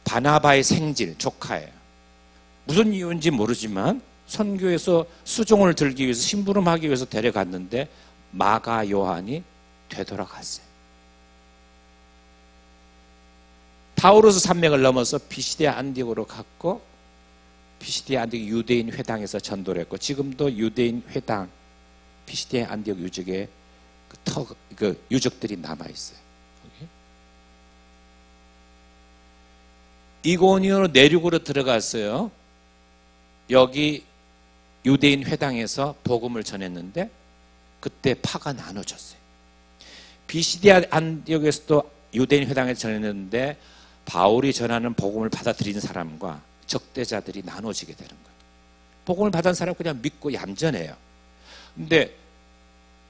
바나바의 생질, 조카예요. 무슨 이유인지 모르지만 선교에서 수종을 들기 위해서 심부름하기 위해서 데려갔는데 마가 요한이 되돌아갔어요. 타우로스 산맥을 넘어서 피시디아 안디옥으로 갔고 피시디아 안디옥 유대인 회당에서 전도를 했고 지금도 유대인 회당 피시디아 안디옥 유적에 그 유적들이 남아있어요. 이고니온으로 내륙으로 들어갔어요. 여기 유대인 회당에서 복음을 전했는데 그때 파가 나눠졌어요. 비시디아 안디옥에서도 유대인 회당에서 전했는데 바울이 전하는 복음을 받아들인 사람과 적대자들이 나눠지게 되는 거예요. 복음을 받은 사람은 그냥 믿고 얌전해요. 근데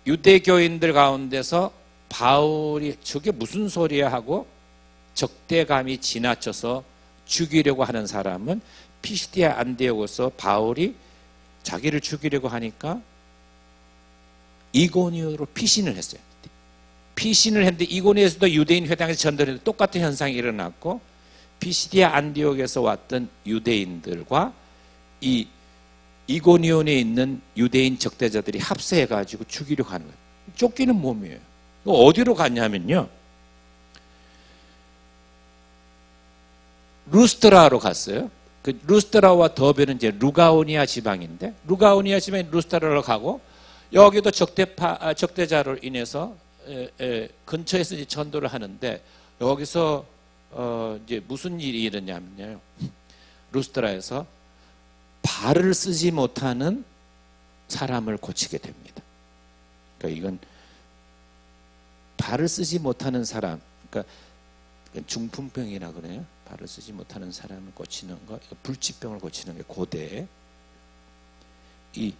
유대교인들 가운데서 바울이 저게 무슨 소리야 하고 적대감이 지나쳐서 죽이려고 하는 사람은 피시디아 안디옥에서 바울이 자기를 죽이려고 하니까 이고니온으로 피신을 했어요. 피신을 했는데 이고니온에서도 유대인 회당에서 전도를 했는데 똑같은 현상이 일어났고 피시디아 안디옥에서 왔던 유대인들과 이 이고니온에 있는 유대인 적대자들이 합세해가지고 죽이려고 하는 거예요. 쫓기는 몸이에요. 어디로 갔냐면요. 루스트라로 갔어요. 그 루스트라와 더베는 이제 루가오니아 지방인데 루가오니아 지방에 루스트라로 가고 여기도 적대자로 인해서 근처에서 이제 전도를 하는데 여기서 이제 무슨 일이 일어나냐면요. 루스트라에서 발을 쓰지 못하는 사람을 고치게 됩니다. 그러니까 이건 발을 쓰지 못하는 사람, 그러니까 중풍병이라 그래요. 발을 쓰지 못하는 사람을 고치는 거, 불치병을 고치는 게 고대. 이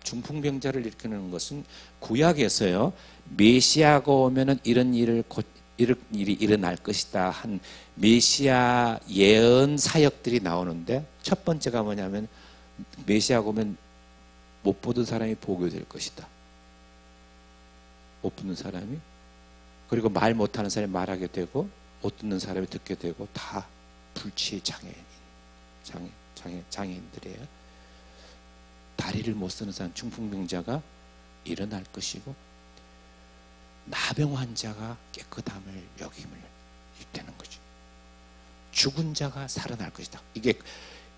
중풍병자를 일으키는 것은 구약에서요, 메시아가 오면은 이런 일이 일어날 것이다 한 메시아 예언 사역들이 나오는데, 첫 번째가 뭐냐면 메시아가 오면 못 보던 사람이 보게 될 것이다. 못 듣는 사람이, 그리고 말 못하는 사람이 말하게 되고, 못 듣는 사람이 듣게 되고, 다 불치의 장애인들이에요. 다리를 못 쓰는 사람, 중풍병자가 일어날 것이고, 나병 환자가 깨끗함을 여김을 되는 거죠. 죽은 자가 살아날 것이다. 이게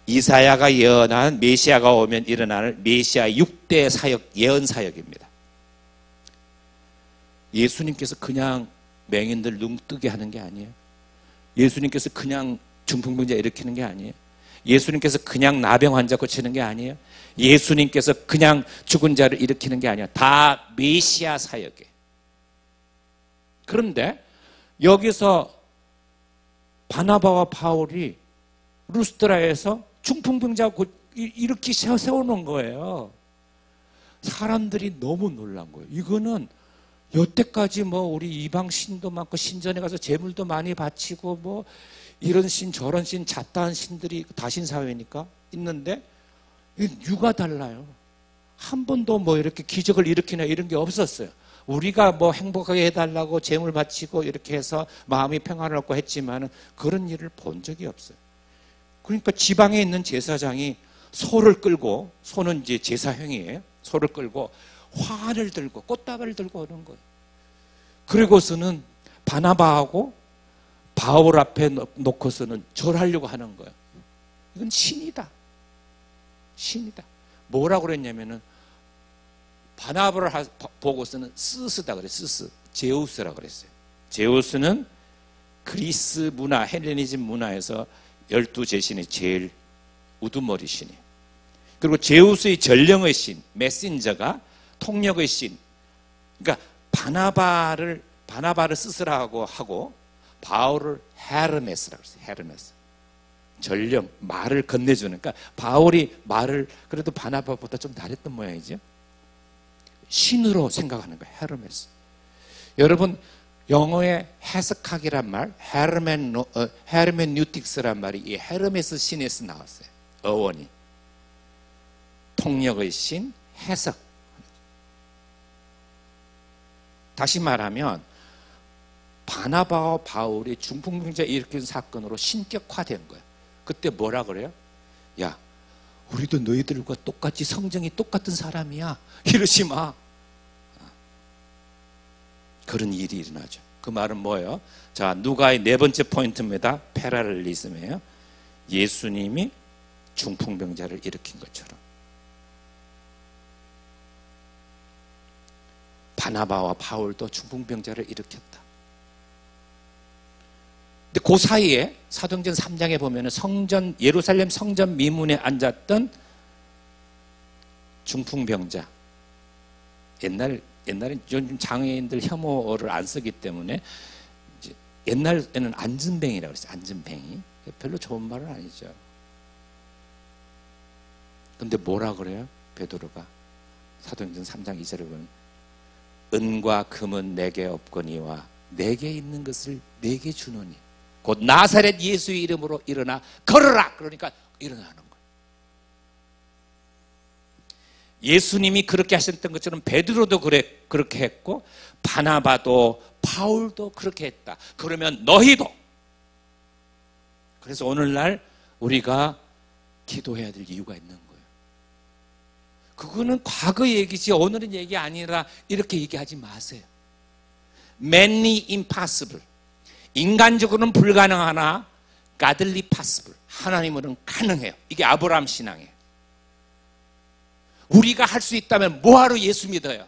이사야가 예언한 메시아가 오면 일어날 메시아 6대 사역, 예언 사역입니다. 예수님께서 그냥 맹인들 눈 뜨게 하는 게 아니에요. 예수님께서 그냥 중풍병자 일으키는 게 아니에요. 예수님께서 그냥 나병 환자 고치는 게 아니에요. 예수님께서 그냥 죽은 자를 일으키는 게 아니야. 다 메시아 사역이에요. 그런데 여기서 바나바와 바울이 루스드라에서 중풍병자 일으키 세워놓은 거예요. 사람들이 너무 놀란 거예요. 이거는 여태까지 뭐 우리 이방 신도 많고 신전에 가서 제물도 많이 바치고 뭐 이런 신 저런 신 잡다한 신들이 다신 사회니까 있는데, 유가 달라요. 한 번도 뭐 이렇게 기적을 일으키나 이런 게 없었어요. 우리가 뭐 행복하게 해달라고 제물 바치고 이렇게 해서 마음이 평안을 얻고 했지만은 그런 일을 본 적이 없어요. 그러니까 지방에 있는 제사장이 소를 끌고, 소는 이제 제사행위예요. 소를 끌고 화환을 들고 꽃다발을 들고 오는 거예요. 그리고서는 바나바하고 바울 앞에 놓고서는 절하려고 하는 거예요. 이건 신이다. 신이다. 뭐라고 그랬냐면은 바나바를 보고서는 스스다 그래요. 스스. 제우스라고 그랬어요. 제우스는 그리스 문화, 헬레니즘 문화에서 12제신의 제일 우두머리 신이에요. 그리고 제우스의 전령의 신, 메신저가 통역의 신. 그러니까 바나바를 스스라고 하고 바울을 헤르메스라고 했어요. 헤르메스. 전령, 말을 건네주는. 그러니까 바울이 말을 그래도 바나바보다 좀 잘했던 모양이죠. 신으로 생각하는 거예요. 헤르메스. 여러분, 영어의 해석학이란 말, 헤르멘뉴틱스란 말이 이 헤르메스 신에서 나왔어요. 어원이. 통역의 신, 해석. 다시 말하면 바나바와 바울이 중풍병자 일으킨 사건으로 신격화된 거예요. 그때 뭐라 그래요? 야, 우리도 너희들과 똑같이 성정이 똑같은 사람이야. 이러지 마. 그런 일이 일어나죠. 그 말은 뭐예요? 자, 누가의 네 번째 포인트입니다. 페라를리즘이에요. 예수님이 중풍병자를 일으킨 것처럼 바나바와 바울도 중풍병자를 일으켰다. 근데 그 사이에 사도행전 3장에 보면 성전, 예루살렘 성전 미문에 앉았던 중풍병자, 옛날에 요즘 장애인들 혐오를 안 쓰기 때문에 이제 옛날에는 앉은뱅이라고 그랬어요. 앉은뱅이. 별로 좋은 말은 아니죠. 근데 뭐라 그래요? 베드로가 사도행전 3장 2절에 보면 은과 금은 내게 없거니와 내게 있는 것을 내게 주노니 곧 나사렛 예수의 이름으로 일어나 걸어라. 그러니까 일어나는 거예요. 예수님이 그렇게 하셨던 것처럼 베드로도 그렇게 했고 바나바도 바울도 그렇게 했다. 그러면 너희도. 그래서 오늘날 우리가 기도해야 될 이유가 있는 거예요. 그거는 과거 얘기지 오늘은 얘기 아니라 이렇게 얘기하지 마세요. Manly impossible. 인간적으로는 불가능하나 godly possible. 하나님으로는 가능해요. 이게 아브라함 신앙이에요. 우리가 할 수 있다면 뭐하러 예수 믿어요?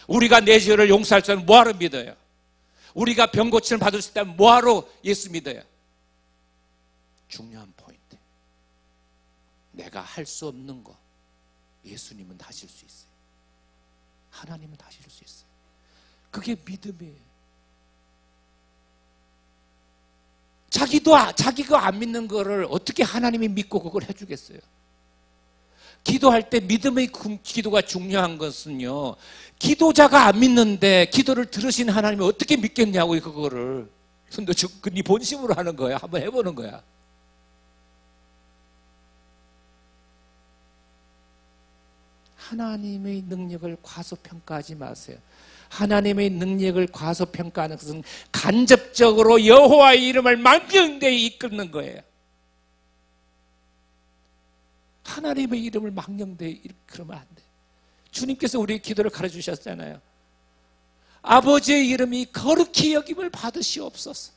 우리가 내 죄를 용서할 줄 알면 뭐하러 믿어요? 우리가 병 고침을 받을 수 있다면 뭐하러 예수 믿어요? 중요한 포인트. 내가 할 수 없는 거 예수님은 하실 수 있어요. 하나님은 하실 수 있어요. 그게 믿음이에요. 자기가 안 믿는 거를 어떻게 하나님이 믿고 그걸 해주겠어요? 기도할 때 믿음의 기도가 중요한 것은요, 기도자가 안 믿는데 기도를 들으신 하나님이 어떻게 믿겠냐고요, 그거를. 너 네 본심으로 하는 거야. 한번 해보는 거야. 하나님의 능력을 과소평가하지 마세요. 하나님의 능력을 과소평가하는 것은 간접적으로 여호와의 이름을 망령되이 이끄는 거예요. 하나님의 이름을 망령되이 이끌면 안 돼. 주님께서 우리의 기도를 가르쳐주셨잖아요. 아버지의 이름이 거룩히 여김을 받으시옵소서.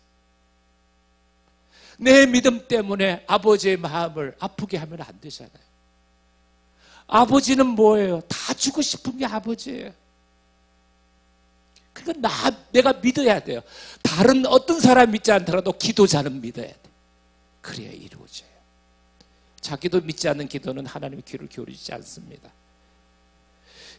내 믿음 때문에 아버지의 마음을 아프게 하면 안 되잖아요. 아버지는 뭐예요? 다 주고 싶은 게 아버지예요. 그러니까 내가 믿어야 돼요. 다른 어떤 사람 믿지 않더라도 기도자는 믿어야 돼. 그래야 이루어져요. 자기도 믿지 않는 기도는 하나님의 귀를 기울이지 않습니다.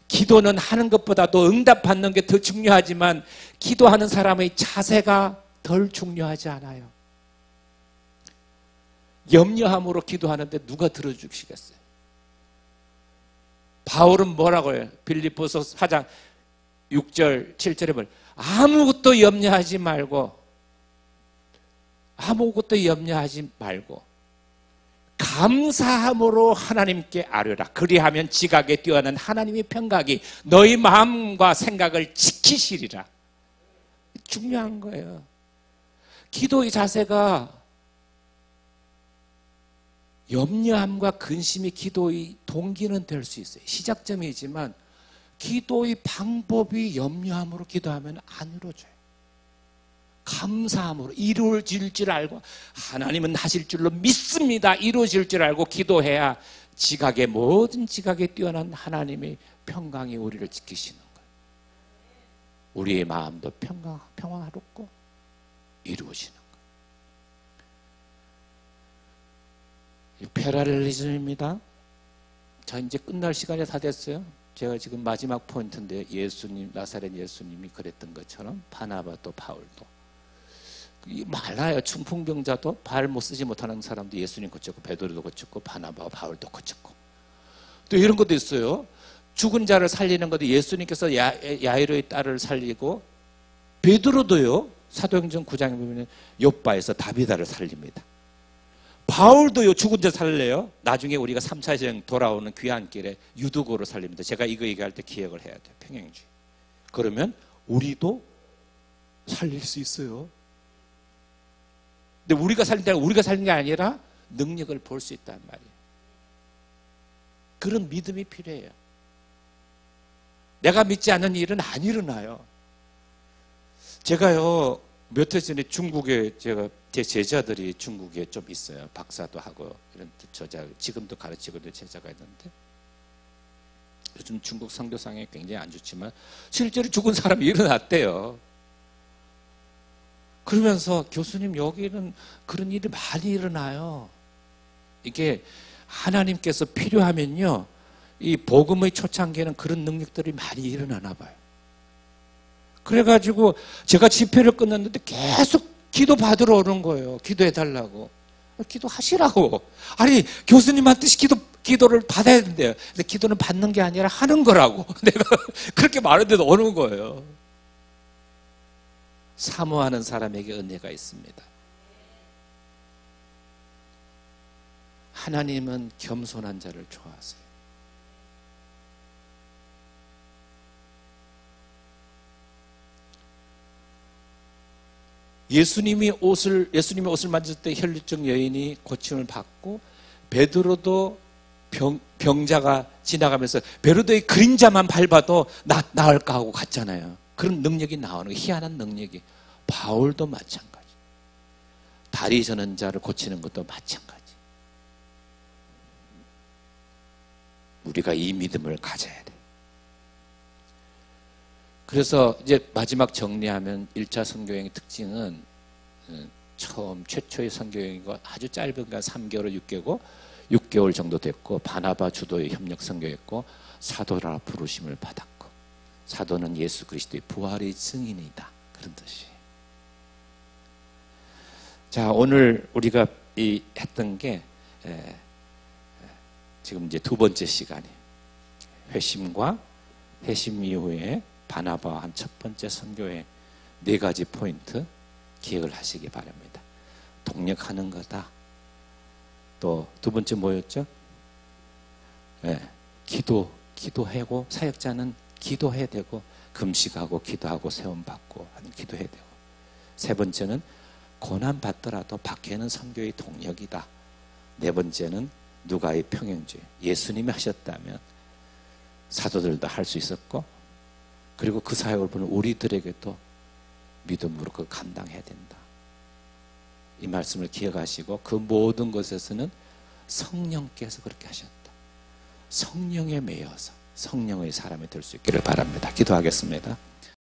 기도는 하는 것보다도 응답받는 게 더 중요하지만 기도하는 사람의 자세가 덜 중요하지 않아요. 염려함으로 기도하는데 누가 들어주시겠어요? 바울은 뭐라고 해요? 빌립보서 4장 6절 7절에 보면 아무것도 염려하지 말고 감사함으로 하나님께 아뢰라. 그리하면 지각에 뛰어난 하나님의 평강이 너희 마음과 생각을 지키시리라. 중요한 거예요. 기도의 자세가 염려함과 근심이 기도의 동기는 될 수 있어요. 시작점이지만 기도의 방법이 염려함으로 기도하면 안 이루어져요. 감사함으로 이루어질 줄 알고, 하나님은 하실 줄로 믿습니다, 이루어질 줄 알고 기도해야 지각의 모든 지각에 뛰어난 하나님의 평강이 우리를 지키시는 거예요. 우리의 마음도 평화롭고 이루어지는 거예요. 페라렐리즘입니다. 자, 이제 끝날 시간이 다 됐어요. 제가 지금 마지막 포인트인데, 예수님, 나사렛 예수님이 그랬던 것처럼 바나바도 바울도 많아요. 중풍병자도 발 못 쓰지 못하는 사람도 예수님 고쳤고, 베드로도 고쳤고, 바나바와 바울도 고쳤고, 또 이런 것도 있어요. 죽은 자를 살리는 것도 예수님께서 야이로의 딸을 살리고, 베드로도요, 사도행전 9장에 보면 욥바에서 다비다를 살립니다. 바울도요, 죽은 자 살려요. 나중에 우리가 3차 여행 돌아오는 귀한 길에 유두고를 살립니다. 제가 이거 얘기할 때 기억을 해야 돼요. 평행주의. 그러면 우리도 살릴 수 있어요. 근데 우리가 살린 게 아니라 능력을 볼 수 있단 말이에요. 그런 믿음이 필요해요. 내가 믿지 않는 일은 안 일어나요. 제가요, 몇 해 전에 중국에 제 제자들이 중국에 좀 있어요. 박사도 하고 이런 저자, 지금도 가르치고 있는 제자가 있는데, 요즘 중국 선교상에 굉장히 안 좋지만 실제로 죽은 사람이 일어났대요. 그러면서 교수님, 여기는 그런 일이 많이 일어나요. 이게 하나님께서 필요하면요, 이 복음의 초창기에는 그런 능력들이 많이 일어나나 봐요. 그래가지고 제가 집회를 끝났는데 계속 기도 받으러 오는 거예요. 기도해달라고. 기도하시라고. 아니, 교수님한테 기도를 받아야 된대요. 근데 기도는 받는 게 아니라 하는 거라고. 내가 그렇게 말했는데도 오는 거예요. 사모하는 사람에게 은혜가 있습니다. 하나님은 겸손한 자를 좋아하세요. 예수님의 옷을 만졌을 때 혈루증 여인이 고침을 받고, 베드로도 병자가 지나가면서 베드로의 그림자만 밟아도 나을까 하고 갔잖아요. 그런 능력이 나오는 거예요. 희한한 능력이. 바울도 마찬가지. 다리 저는 자를 고치는 것도 마찬가지. 우리가 이 믿음을 가져야 돼. 그래서 이제 마지막 정리하면 1차 선교여행의 특징은 최초의 선교여행이고 아주 짧은 건 3개월, 6개월 정도 됐고, 바나바 주도의 협력 선교였고, 사도라 부르심을 받았고, 사도는 예수 그리스도의 부활의 증인이다, 그런 뜻이에요. 자, 오늘 우리가 했던 게 지금 이제 두 번째 시간이에요. 회심과 회심 이후에 바나바와 한 첫 번째 선교의 4가지 포인트 기억을 하시기 바랍니다. 동력하는 거다. 또 두 번째 뭐였죠? 기도하고 사역자는 기도해야 되고 금식하고 기도하고 세움받고 하는 기도해야 되고, 세 번째는 고난 받더라도 밖에는 선교의 동력이다. 네 번째는 누가의 평행주의, 예수님이 하셨다면 사도들도 할 수 있었고, 그리고 그 사역을 보는 우리들에게도 믿음으로 그걸 감당해야 된다. 이 말씀을 기억하시고 그 모든 것에서는 성령께서 그렇게 하셨다. 성령에 매여서 성령의 사람이 될 수 있기를 바랍니다. 기도하겠습니다.